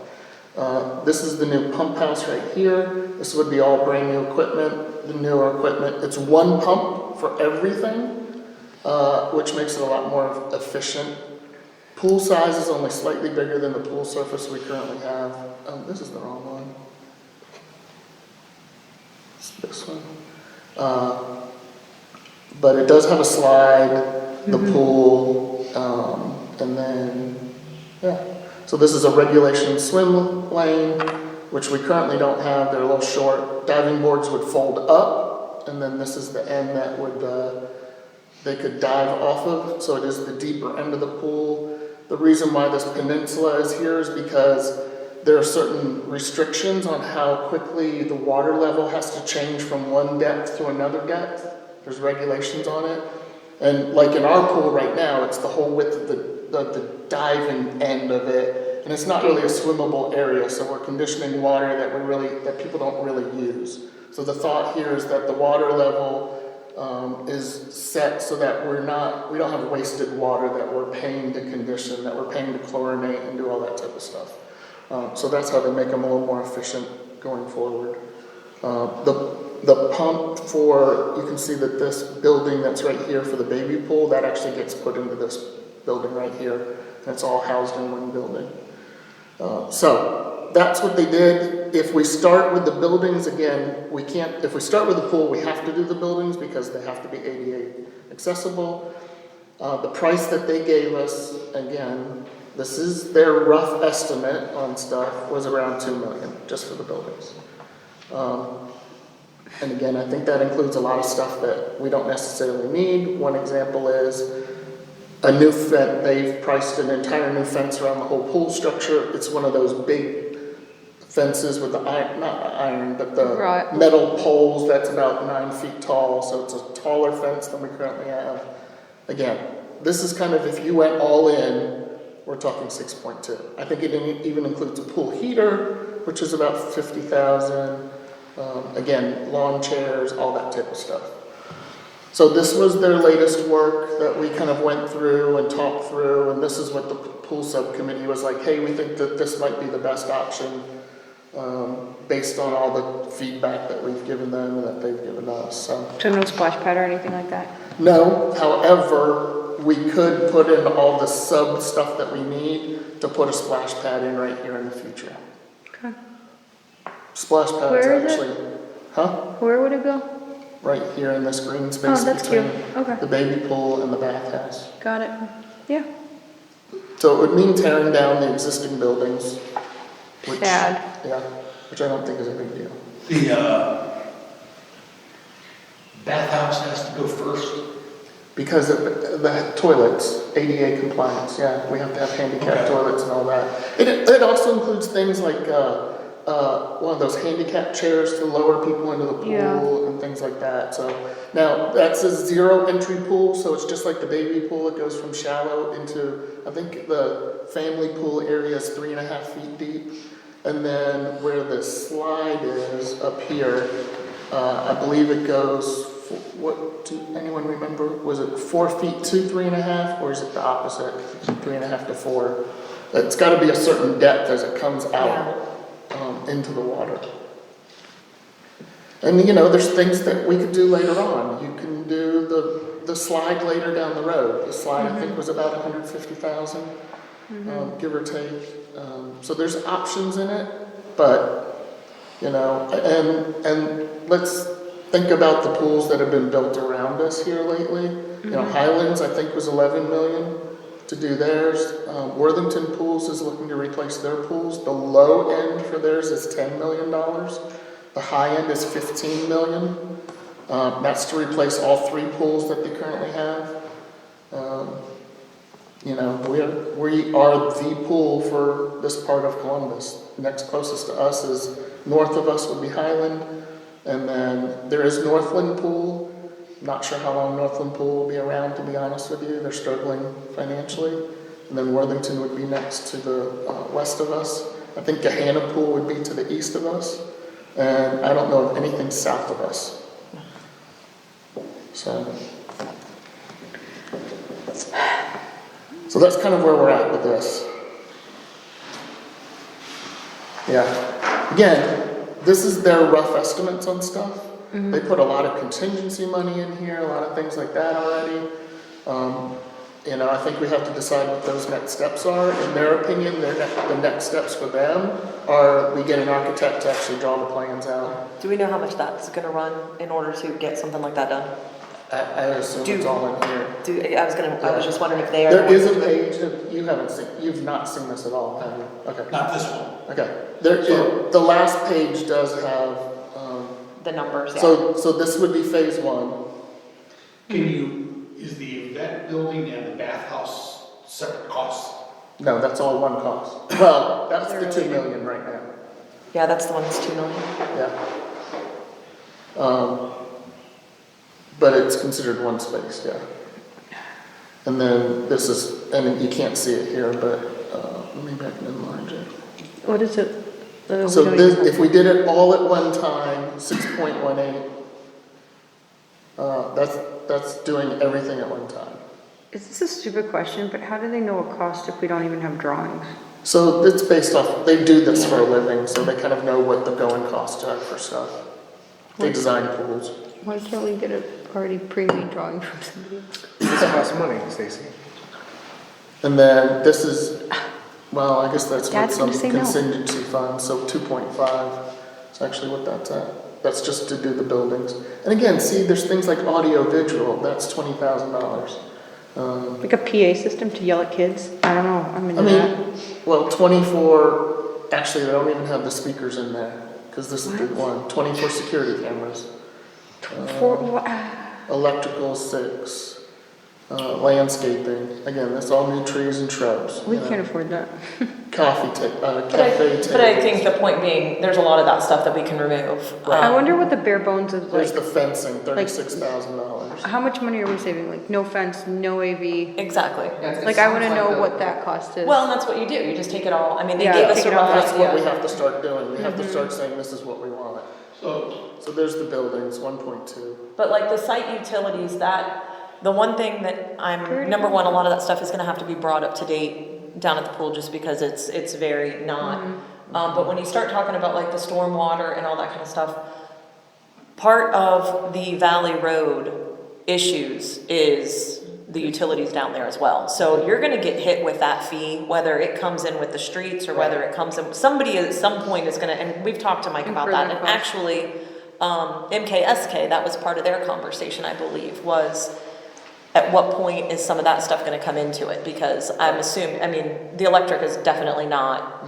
This is the new pump house right here. This would be all brand new equipment, the newer equipment. It's one pump for everything, which makes it a lot more efficient. Pool size is only slightly bigger than the pool surface we currently have. This is the wrong one. It's this one. But it does have a slide, the pool, and then, yeah. So this is a regulation swim lane, which we currently don't have. They're a little short. Diving boards would fold up, and then this is the end that would, they could dive off of. So it is the deeper end of the pool. The reason why this peninsula is here is because there are certain restrictions on how quickly the water level has to change from one depth to another depth. There's regulations on it. And like in our pool right now, it's the whole width of the diving end of it. And it's not really a swimmable area, so we're conditioning water that people don't really use. So the thought here is that the water level is set so that we don't have wasted water that we're paying to condition, that we're paying to chlorinate and do all that type of stuff. So that's how they make them a little more efficient going forward. The pump you can see that this building that's right here for the baby pool, that actually gets put into this building right here, and it's all housed in one building. So that's what they did. If we start with the buildings, again, if we start with the pool, we have to do the buildings because they have to be ADA accessible. The price that they gave us, again, this is their rough estimate on stuff, was around $2 million just for the buildings. And again, I think that includes a lot of stuff that we don't necessarily need. One example is a new fence. They've priced an entire new fence around the whole pool structure. It's one of those big fences with the metal poles that's about 9 feet tall. So it's a taller fence than we currently have. Again, this is kind of, if you went all in, we're talking 6.2. I think it even includes a pool heater, which is about $50,000. Again, lawn chairs, all that type of stuff. So this was their latest work that we kind of went through and talked through, and this is what the pool subcommittee was like, hey, we think that this might be the best option based on all the feedback that we've given them and that they've given us. So no splash pad or anything like that? no, however, we could put in all the sub stuff that we need to put a splash pad in right here in the future. Okay. Splash pads Where is it? actually, huh? Where would it go? Right here in this green space Oh, that's between cute. Okay. the baby pool and the bathhouse. Got it. Yeah. So it would mean tearing down the existing buildings. Which, Sad. Yeah, which I don't think is a big deal. The bathhouse has to go first. Because the toilets, ADA compliance, yeah, we have to have handicapped Okay. toilets and all that. It also includes things like one of those handicap chairs to lower people into the pool Yeah. and things like that. So now that's a zero entry pool, so it's just like the baby pool. It goes from shallow into, I think the family pool area is 3.5 feet deep. And then where the slide is up here, I believe it goes, anyone remember? Was it 4 feet to 3.5, or is it the opposite, 3.5 to 4? It's got to be a certain depth as it comes out into the water. And there's things that we could do later on. You can do the slide later down the road. The slide, I think, was about 150,000, give or take. So there's options in it, but, you know, and let's think about the pools that have been built around us here lately. You know, Highlands, I think, was 11 million to do theirs. Worthington Pools is looking to replace their pools. The low end for theirs is $10 million. The high end is 15 million. That's to replace all 3 pools that they currently have. You know, we are the pool for this part of Columbus. Next closest to us is, north of us would be Highland, and then there is Northland Pool. Not sure how long Northland Pool will be around, to be honest with you. They're struggling financially. And then Worthington would be next to the west of us. I think Gahanna Pool would be to the east of us. And I don't know of anything south of us. So that's kind of where we're at with this. Yeah. Again, this is their rough estimates on stuff. They put a lot of contingency money in here, a lot of things like that already. You know, I think we have to decide what those next steps are. In their opinion, the next steps for them are we get an architect to actually draw the plans out. Do we know how much that's gonna run in order to get something like that done? I assume it's all in here. I was just wondering if they are. There is a page that you've not seen this at all, have you? Okay. Not this one. Okay. The last page does have, The numbers, yeah. so this would be phase 1. Is the event building and the bathhouse separate costs? No, that's all one cost. Well, that's the 2 million right now. Yeah, that's the one that's 2 million. Yeah. But it's considered one space, yeah. And then this is, and you can't see it here, but maybe I can enlarge it. What is it? So this, if we did it all at one time, 6.18, that's doing everything at one time. Is this a stupid question, but how do they know a cost if we don't even have drawings? So it's based off, they do this for a living, so they kind of know what the going costs are for stuff. They design pools. Why can't we get a already pre-made drawing from somebody else? This costs money, Stacy. And then this is, well, I guess that's with Dad's some gonna say no. contingency fund, so 2.5 is actually what that's at. That's just to do the buildings. And again, see, there's things like audio visual, that's $20,000. Like a PA system to yell at kids? I don't know, I'm I into that. mean, well, 24, actually, they don't even have the speakers in there, because this is the one, 24 security cameras. Electrical 6, landscaping, again, that's all new trees and shrubs. We you know. can't afford that. Cafe But I think the point being, there's a lot of that stuff that we can remove. I wonder what the bare bones of There's like, the fencing, $36,000. how much money are we saving? Like no fence, no AV? Exactly. Like I wanna know what that cost is. Well, and that's what you do, you just take it all, I mean, they Yeah, gave us take a it all rough That's what we idea. have to start doing. We have to start saying this is what we want. So there's the buildings, 1.2. But like the site utilities, the one thing that number one, a lot of that stuff is gonna have to be brought up to date down at the pool just because it's very not. But when you start talking about like the stormwater and all that kind of stuff, part of the Valley Road issues is the utilities down there as well. So you're gonna get hit with that fee, whether it comes in with the streets or whether it comes in, somebody at some point is gonna, and we've talked to Mike about that, and actually, MKSK, that was part of their conversation, I believe, was at what point is some of that stuff gonna come into it? Because I'm assuming, I mean, the electric is definitely not,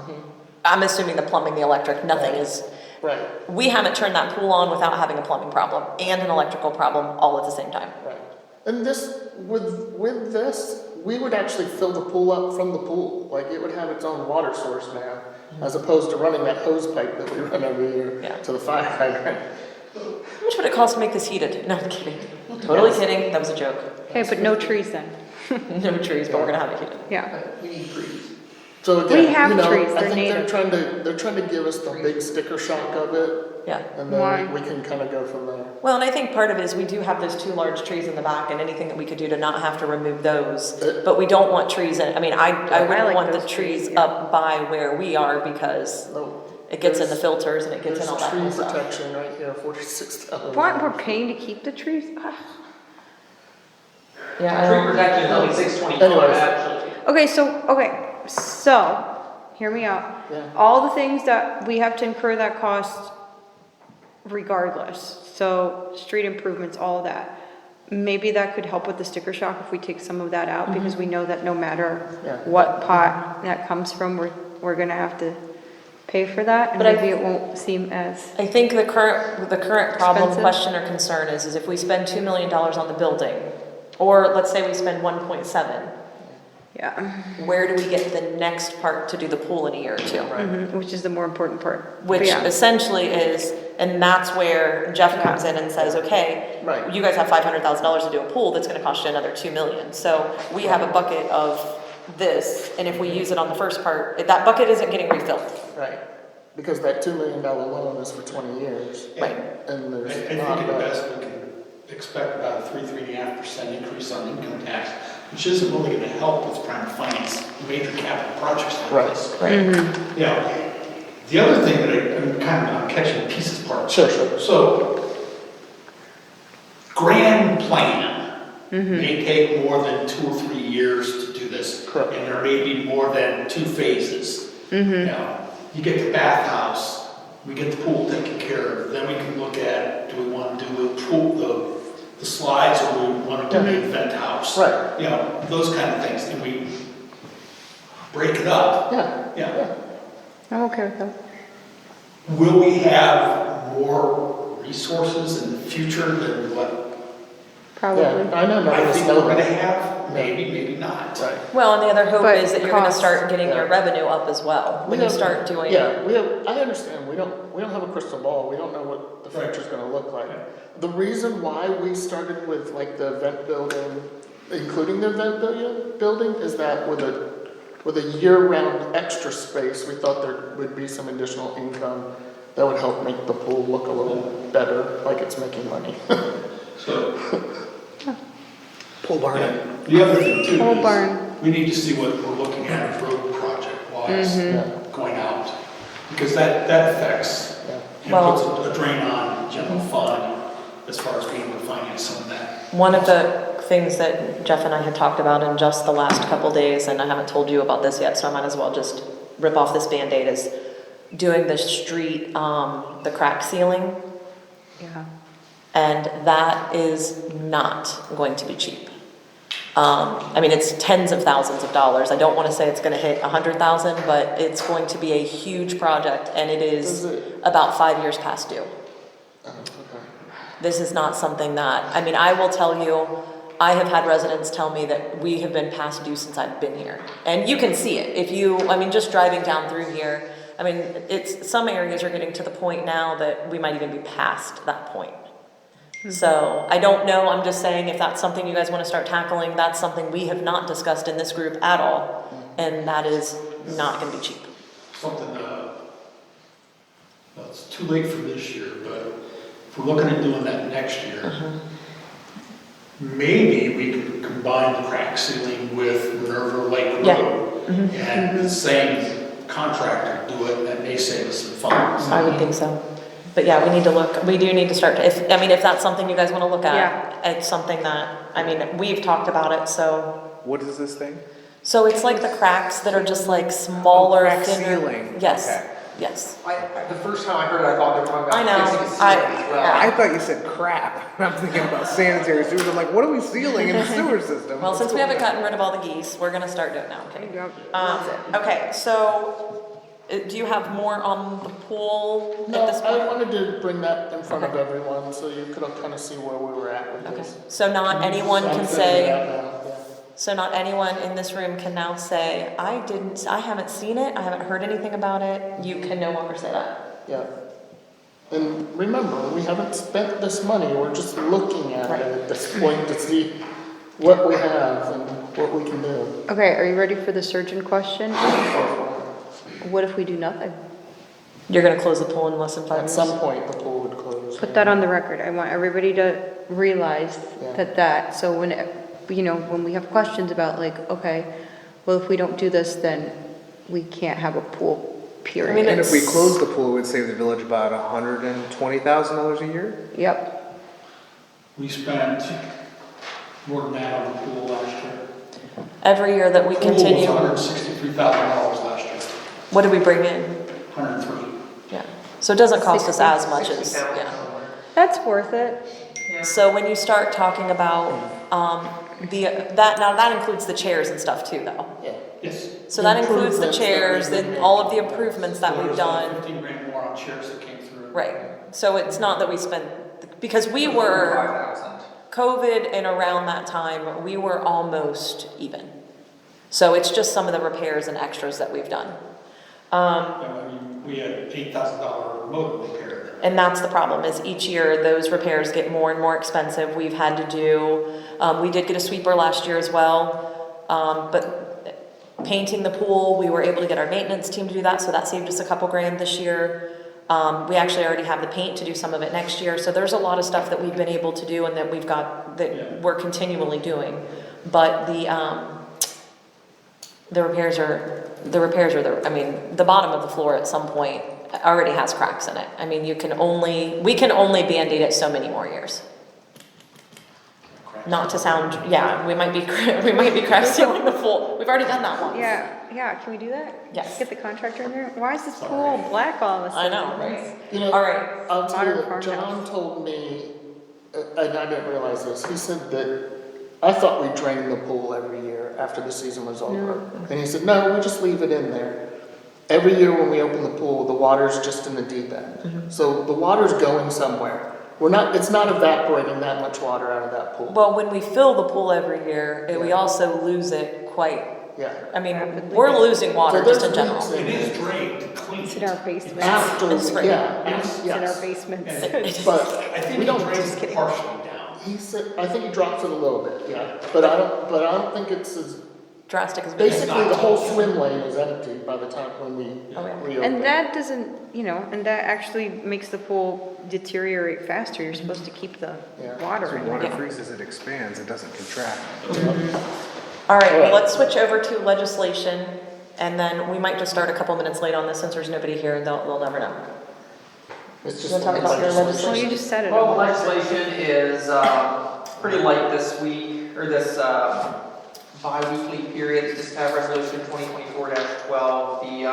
I'm assuming the plumbing, the electric, nothing is, Right, we haven't turned that pool on without having a plumbing problem and an electrical problem all at the same time. right. And this, with this, we would actually fill the pool up from the pool. Like it would have its own water source now, as opposed to running that hose pipe that we run every year Yeah. to the fire hydrant. How much would it cost to make this heated? No, I'm kidding. Totally kidding, that was a joke. Okay, but no trees then. No trees, but we're gonna have it heated. Yeah. We need trees. So again, We have you know, trees, I they're think native. they're trying to give us the big sticker shock of it, Yeah. and Why? then we can kind of go from there. Well, and I think part of it is we do have those 2 large trees in the back and anything that we could do to not have to remove those. But we don't want trees in, I mean, I wouldn't like want the those trees trees, yeah. up by where we are because No, it gets in the filters and it gets in all that kind of There's tree stuff. protection right here, $46,000. What, we're paying to keep the trees? Ah. Yeah, Tree protection is only 625 Anyways. actually. Okay, so, hear me out. Yeah. All the things that we have to incur that cost regardless, so street improvements, all of that. Maybe that could help with the sticker shock if we take some of that out, because we know that no matter Yeah. what pot that comes from, we're gonna have to pay for that, and But I- maybe it won't seem as, I think the current problem, Expensive? question, or concern is if we spend $2 million on the building, or let's say we spend 1.7, yeah, where do we get the next part to do the pool in a year or two? which is the more important part. But Which yeah. essentially is, and that's where Jeff comes in and says, okay, Right. you guys have $500,000 to do a pool, that's gonna cost you another 2 million. So we have a bucket of this, and if we use it on the first part, that bucket isn't getting refilled. Right, because that $2 million loan is for 20 years, Right. and I there's think not at that. best, we can expect about a 3.5% increase on income tax, which isn't really gonna help with trying to finance major capital projects like Right. this. Right. Yeah. The other thing that I'm catching the pieces part. Sure. So, grand plan may take more than 2 or 3 years to do this. Correct. And there may be more than 2 phases. Now, you get the bathhouse, we get the pool taken care of, then we can look at, do we want to do the pool, the slides, or do we want to do the event house? Right. You know, those kind of things, and we break it up. Yeah. I'm okay with that. Will we have more resources in the future than what Probably. Yeah, I know none I of us think we're know gonna that. have? Maybe, maybe not. Right. Well, and the other hope But is that you're gonna costs, start getting your yeah. revenue up as well, when you We have- start doing. Yeah, I understand, we don't have a crystal ball, we don't know what the Right. future's gonna look like. The reason why we started with like the event building, including the event building, is that with a year-round extra space, we thought there would be some additional income that would help make the pool look a little better, like it's making money. So, Pole barn. the other thing too Pole is, barn. we need to see what we're looking at road project wise Yeah. going out. Because that affects, Yeah. and Well- puts a drain on general fund as far as being able to finance some of that. One of the things that Jeff and I had talked about in just the last couple days, and I haven't told you about this yet, so I might as well just rip off this Band-Aid, is doing the street, the crack sealing, Yeah. and that is not going to be cheap. I mean, it's tens of thousands of dollars. I don't wanna say it's gonna hit 100,000, but it's going to be a huge project, and it Is is it? about 5 years past due. Oh, okay. This is not something that, I mean, I will tell you, I have had residents tell me that we have been past due since I've been here. And you can see it, if you, I mean, just driving down through here, I mean, it's, some areas are getting to the point now that we might even be past that point. So, I don't know, I'm just saying if that's something you guys wanna start tackling, that's something we have not discussed in this group at all, and that is not gonna be cheap. Something, well, it's too late for this year, but if we're looking at doing that next year, maybe we could combine the crack sealing with Minerva Lake Yeah. Road. And the same contractor do it, and that may save us some funds. I would think so. But yeah, we need to look, we do need to start, if, I mean, if that's something you guys wanna look Yeah. at, it's something that, I mean, we've talked about it, so. What is this thing? So it's like the cracks that are just like smaller, Crack thinner. sealing. Yes, Okay. yes. The first time I heard it, I thought they were talking I about know. fixing a ceiling as well. I thought you said crap. I'm thinking about sanitary sewers. I'm like, what are we sealing in the sewer system? Well, since we haven't gotten rid of all the geese, we're gonna start doing that, okay? Okay, so, do you have more on the pool at No, this I point? wanted to bring that in front of Okay. everyone, so you could kind of see where we were at with Okay, this. so not anyone I'm can figuring it say, out now, yeah. so not anyone in this room can now say, I haven't seen it, I haven't heard anything about it, you can no longer say that. Yeah. And remember, we haven't spent this money, we're just looking at Right. it at this point to see what we have and what we can do. Okay, are you ready for the surgeon question? What if we do nothing? You're gonna close the pool in less than 5 At minutes? some point, the pool would close. Put that on the record. I want everybody to realize Yeah. so when, when we have questions about like, okay, well, if we don't do this, then we can't have a pool, period. I mean, And if we it's- close the pool, it would save the village about $120,000 a year? Yep, We spent more than that on the pool last year. Every year that we Pool was continue, $163,000 last year, what did we bring in? 103. Yeah, so it doesn't cost us as much as, 60,000 yeah. somewhere. That's worth it. Yeah. So when you start talking about, that includes the chairs and stuff too, though. Yeah. Yes. So that includes the Improvements that chairs we've and made. all of the improvements that There we've was like done. 15 grand more on chairs that came through. Right, so it's not that we spent, because we were, 5,000. COVID and around that time, we were almost even. So it's just some of the repairs and extras that we've done. I mean, we had $8,000 motor repair. And that's the problem, is each year those repairs get more and more expensive. We've had to do, we did get a sweeper last year as well. But painting the pool, we were able to get our maintenance team to do that, so that saved us a couple grand this year. We actually already have the paint to do some of it next year, so there's a lot of stuff that we've been able to do and that we've got, that we're continually doing. But the repairs are, I mean, the bottom of the floor at some point already has cracks in it. I mean, we can only Band-Aid it so many more years. Not to sound, yeah, we might be crack sealing the pool. We've already done that once. Yeah, can we do that? Yes. Get the contractor in there? Why is this pool black all of a I sudden? know, right? You know, All right. I'll tell you, Modern that farmhouse. John told me, and I didn't realize this, he said that, I thought we drained the pool every year after the season was over. And he said, no, we just leave it in there. Every year when we open the pool, the water's just in the deep end. So the water's going somewhere. It's not evaporating that much water out of that pool. Well, when we fill the pool every year, we also lose it quite, Yeah. I mean, we're losing water So just in there's general. leaks in It there. is drained to clean It's it. in our basement. After, It's right. yeah, It's in our yes. basement. But I think we it don't, drains kidding. partially down. he said, I think he drops it a little bit, yeah. But I don't think it's as, Drastic as we basically the whole swim lane is empty by the time when we Oh, yeah. reopen. And that doesn't, and that actually makes the pool deteriorate faster. You're supposed to keep the Yeah. water So in when water it. freezes, it expands, it doesn't contract. All right, well, Alright. let's switch over to legislation, and then we might just start a couple minutes late on this since there's nobody here and they'll never know. It's just You wanna talk about your legislation. Well, you just said it. Well, legislation is pretty light this week, or this bi-weekly period. It's just resolution 2024-12, the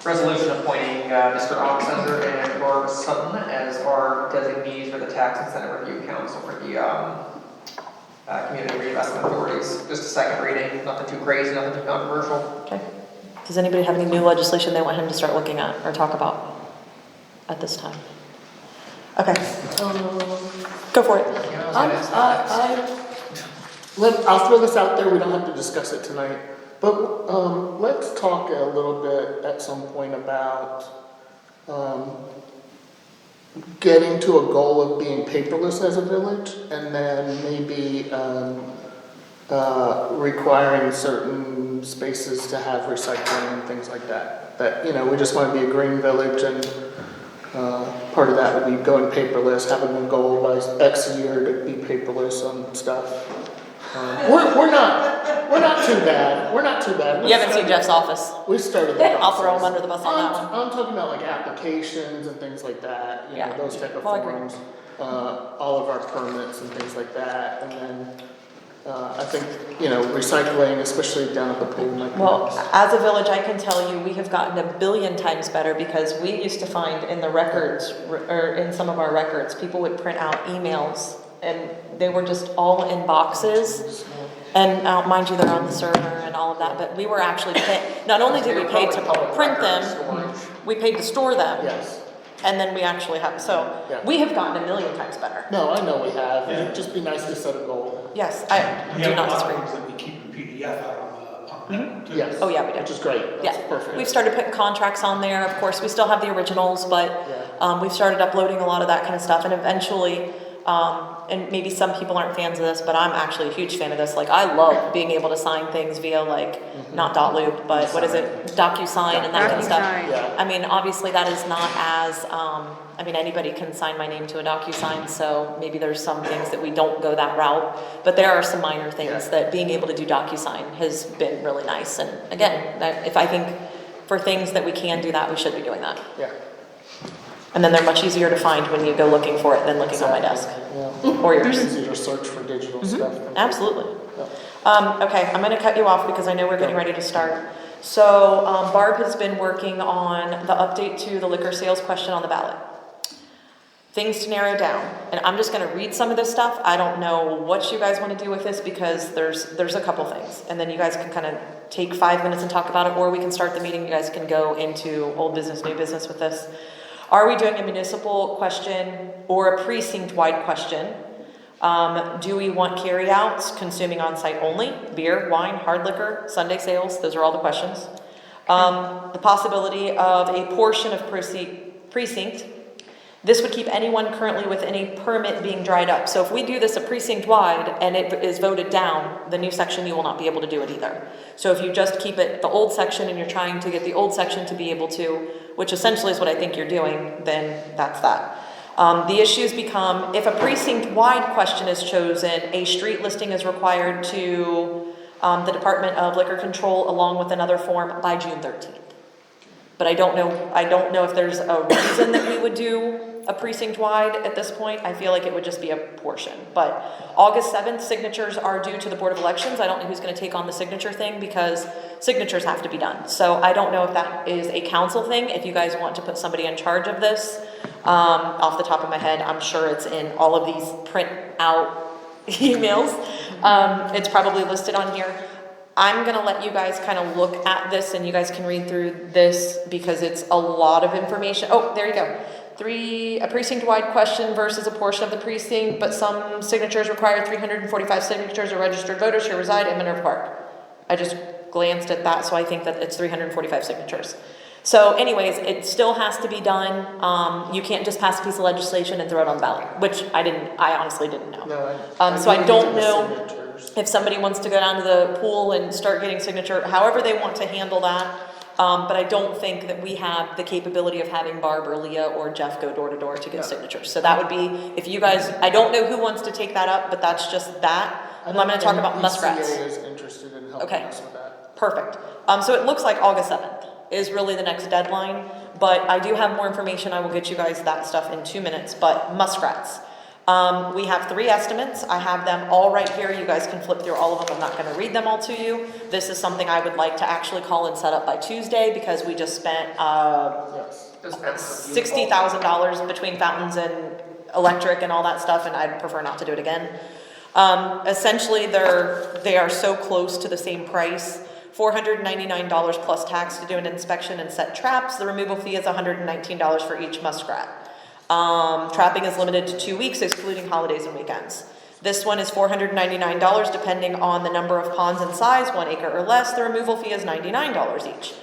resolution appointing Mr. Oxender and Barb Sutton as our designees for the Tax Incentive Review Council for the Community Reinvestment Authorities. Just a second reading, nothing too crazy, nothing too controversial. Okay. Does anybody have any new legislation they want him to start looking at or talk about at this time? Okay, go for it. I'll throw this out there, we don't have to discuss it tonight, but, let's talk a little bit at some point about, getting to a goal of being paperless as a village, and then maybe, requiring certain spaces to have recycling and things like that. That, we just wanna be a green village, and, part of that would be going paperless, having a goal by X year to be paperless on stuff. We're not too bad. We're not too bad. You haven't seen Jeff's office. We started the process. I'll throw him under the bus on that one. I'm talking about like applications and things like that, Yeah. those type of Well, I agree. forms. All of our permits and things like that, and then, I think, recycling, especially down at the pool. might be Well, nice. as a village, I can tell you, we have gotten a billion times better because we used to find in the records, or in some of our records, people would print out emails and they were just all in boxes. And mind you, they're on the server and all of that, but we were actually not only did we pay to print them, we paid to store them. Yes. And then we actually have, so Yeah. we have gotten a million times better. No, I know we have. Yeah. It'd just be nice to set a goal. Yes, I We do have a not lot disagree. of things that we keep in PDF out on the net, too. Yes. Oh, yeah, we do. Which is great. Yeah, That's perfect. we've started putting contracts on there, of course, we still have the originals, but, we've started uploading a lot of that kind of stuff, and eventually, and maybe some people aren't fans of this, but I'm actually a huge fan of this, like, I love being able to sign things via, like, not .loop, but what is it, DocuSign and that kind of stuff. DocuSign. Yeah. I mean, obviously, that is not as, anybody can sign my name to a DocuSign, so maybe there's some things that we don't go that route, but there are some minor things Yeah. that being able to do DocuSign has been really nice, and again, if I think for things that we can do that, we should be doing that. Yeah. And then they're much easier to find when you go looking for it than looking on my desk, Yeah. or yours. It's easier to search for digital stuff. Absolutely. Yeah. Okay, I'm gonna cut you off because I know we're getting ready to start. So, Barb has been working on the update to the liquor sales question on the ballot. Things to narrow down, and I'm just gonna read some of this stuff. I don't know what you guys wanna do with this because there's a couple things. And then you guys can kind of take 5 minutes and talk about it, or we can start the meeting. You guys can go into old business, new business with this. Are we doing a municipal question or a precinct-wide question? Do we want carryouts, consuming on-site only, beer, wine, hard liquor, Sunday sales? Those are all the questions. The possibility of a portion of precinct. This would keep anyone currently with any permit being dried up. So if we do this a precinct-wide and it is voted down, the new section, you will not be able to do it either. So if you just keep it the old section and you're trying to get the old section to be able to, which essentially is what I think you're doing, then that's that. The issues become, if a precinct-wide question is chosen, a street listing is required to the Department of Liquor Control along with another form by June 13th. But I don't know if there's a reason that we would do a precinct-wide at this point. I feel like it would just be a portion. But August 7th, signatures are due to the Board of Elections. I don't know who's gonna take on the signature thing because signatures have to be done. So I don't know if that is a council thing, if you guys want to put somebody in charge of this. Off the top of my head, I'm sure it's in all of these print out emails. It's probably listed on here. I'm gonna let you guys kind of look at this and you guys can read through this because it's a lot of information. Oh, there you go. A precinct-wide question versus a portion of the precinct, but some signatures require 345 signatures of registered voters who reside in Minerva Park. I just glanced at that, so I think that it's 345 signatures. So anyways, it still has to be done. You can't just pass a piece of legislation and throw it on the ballot, which I honestly didn't know. No, So I don't need the know signatures. if somebody wants to go down to the pool and start getting signature, however they want to handle that. But I don't think that we have the capability of having Barb or Leah or Jeff go door to door to get signatures. So that would be, if you guys, I don't know who wants to take that up, but that's just that. I'm gonna talk about muskrats. ECA is interested in helping Okay. us with that. Perfect. So it looks like August 7th is really the next deadline, but I do have more information. I will get you guys that stuff in 2 minutes, but muskrats. We have 3 estimates. I have them all right here. You guys can flip through all of them. I'm not gonna read them all to you. This is something I would like to actually call and set up by Tuesday because we just spent, Yes. $60,000 between fountains and electric and all that stuff, and I'd prefer not to do it again. Essentially, they are so close to the same price. $499 plus tax to do an inspection and set traps. The removal fee is $119 for each muskrat. Trapping is limited to 2 weeks, excluding holidays and weekends. This one is $499 depending on the number of ponds and size, 1 acre or less. The removal fee is $99 each.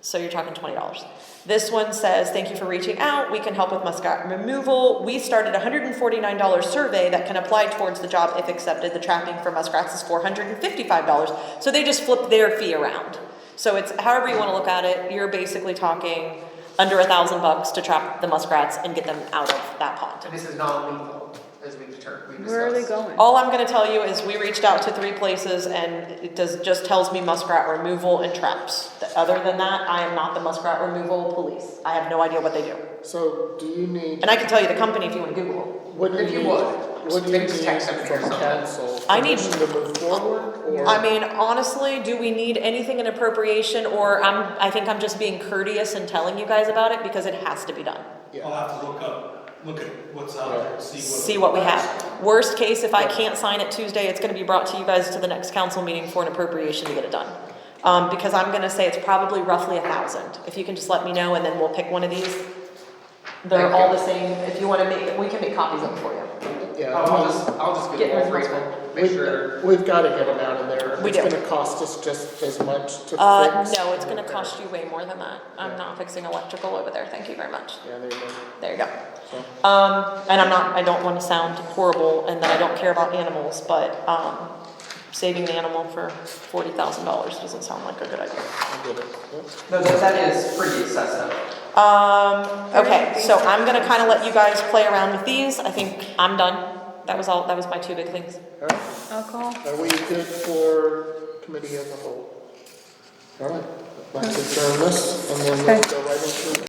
So you're talking $20. This one says, thank you for reaching out. We can help with muskrat removal. We started a $149 survey that can apply towards the job if accepted. The trapping for muskrats is $455. So they just flip their fee around. So it's however you want to look at it. You're basically talking under $1,000 to trap the muskrats and get them out of that pond. And this is non-lethal, as we determined. Where are they going? All I'm gonna tell you is we reached out to 3 places and it just tells me muskrat removal and traps. Other than that, I am not the muskrat removal police. I have no idea what they do. So do you need, And I can tell you the company if you wanna Google what do If you you need, would, what do you maybe just need text them or from something. council? I need- Permission to move forward it. or? I mean, honestly, do we need anything in appropriation or I think I'm just being courteous and telling you guys about it because it has to be done. Yeah. I'll have to look at what's out there, See what we have. Worst case, if I can't sign it Tuesday, it's gonna be brought to you guys to the next council meeting for an appropriation to get it done. Because I'm gonna say it's probably roughly 1,000. If you can just let me know and then we'll pick one of these. They're Thank all you. the same. If you wanna we can make copies of them for you. Yeah. I'll just Get get rid all of 3 of muskrats. them, make sure. We've gotta get them out of there. We It's do. gonna cost us just as much to fix. No, it's gonna cost you way more than that. I'm not fixing electrical over there. Thank you very much. Yeah, there you go. There you go. So, And I don't wanna sound horrible and that I don't care about animals, but, saving the animal for $40,000 doesn't sound like a good idea. I get it. Yep. No, that is pretty excessive. Okay, so I'm gonna kinda let you guys play around with these. I think I'm done. That was my 2 big things. All right. Alcohol? Are we good for committee as a whole? All right. Let's adjourn this and then we'll Okay. go right into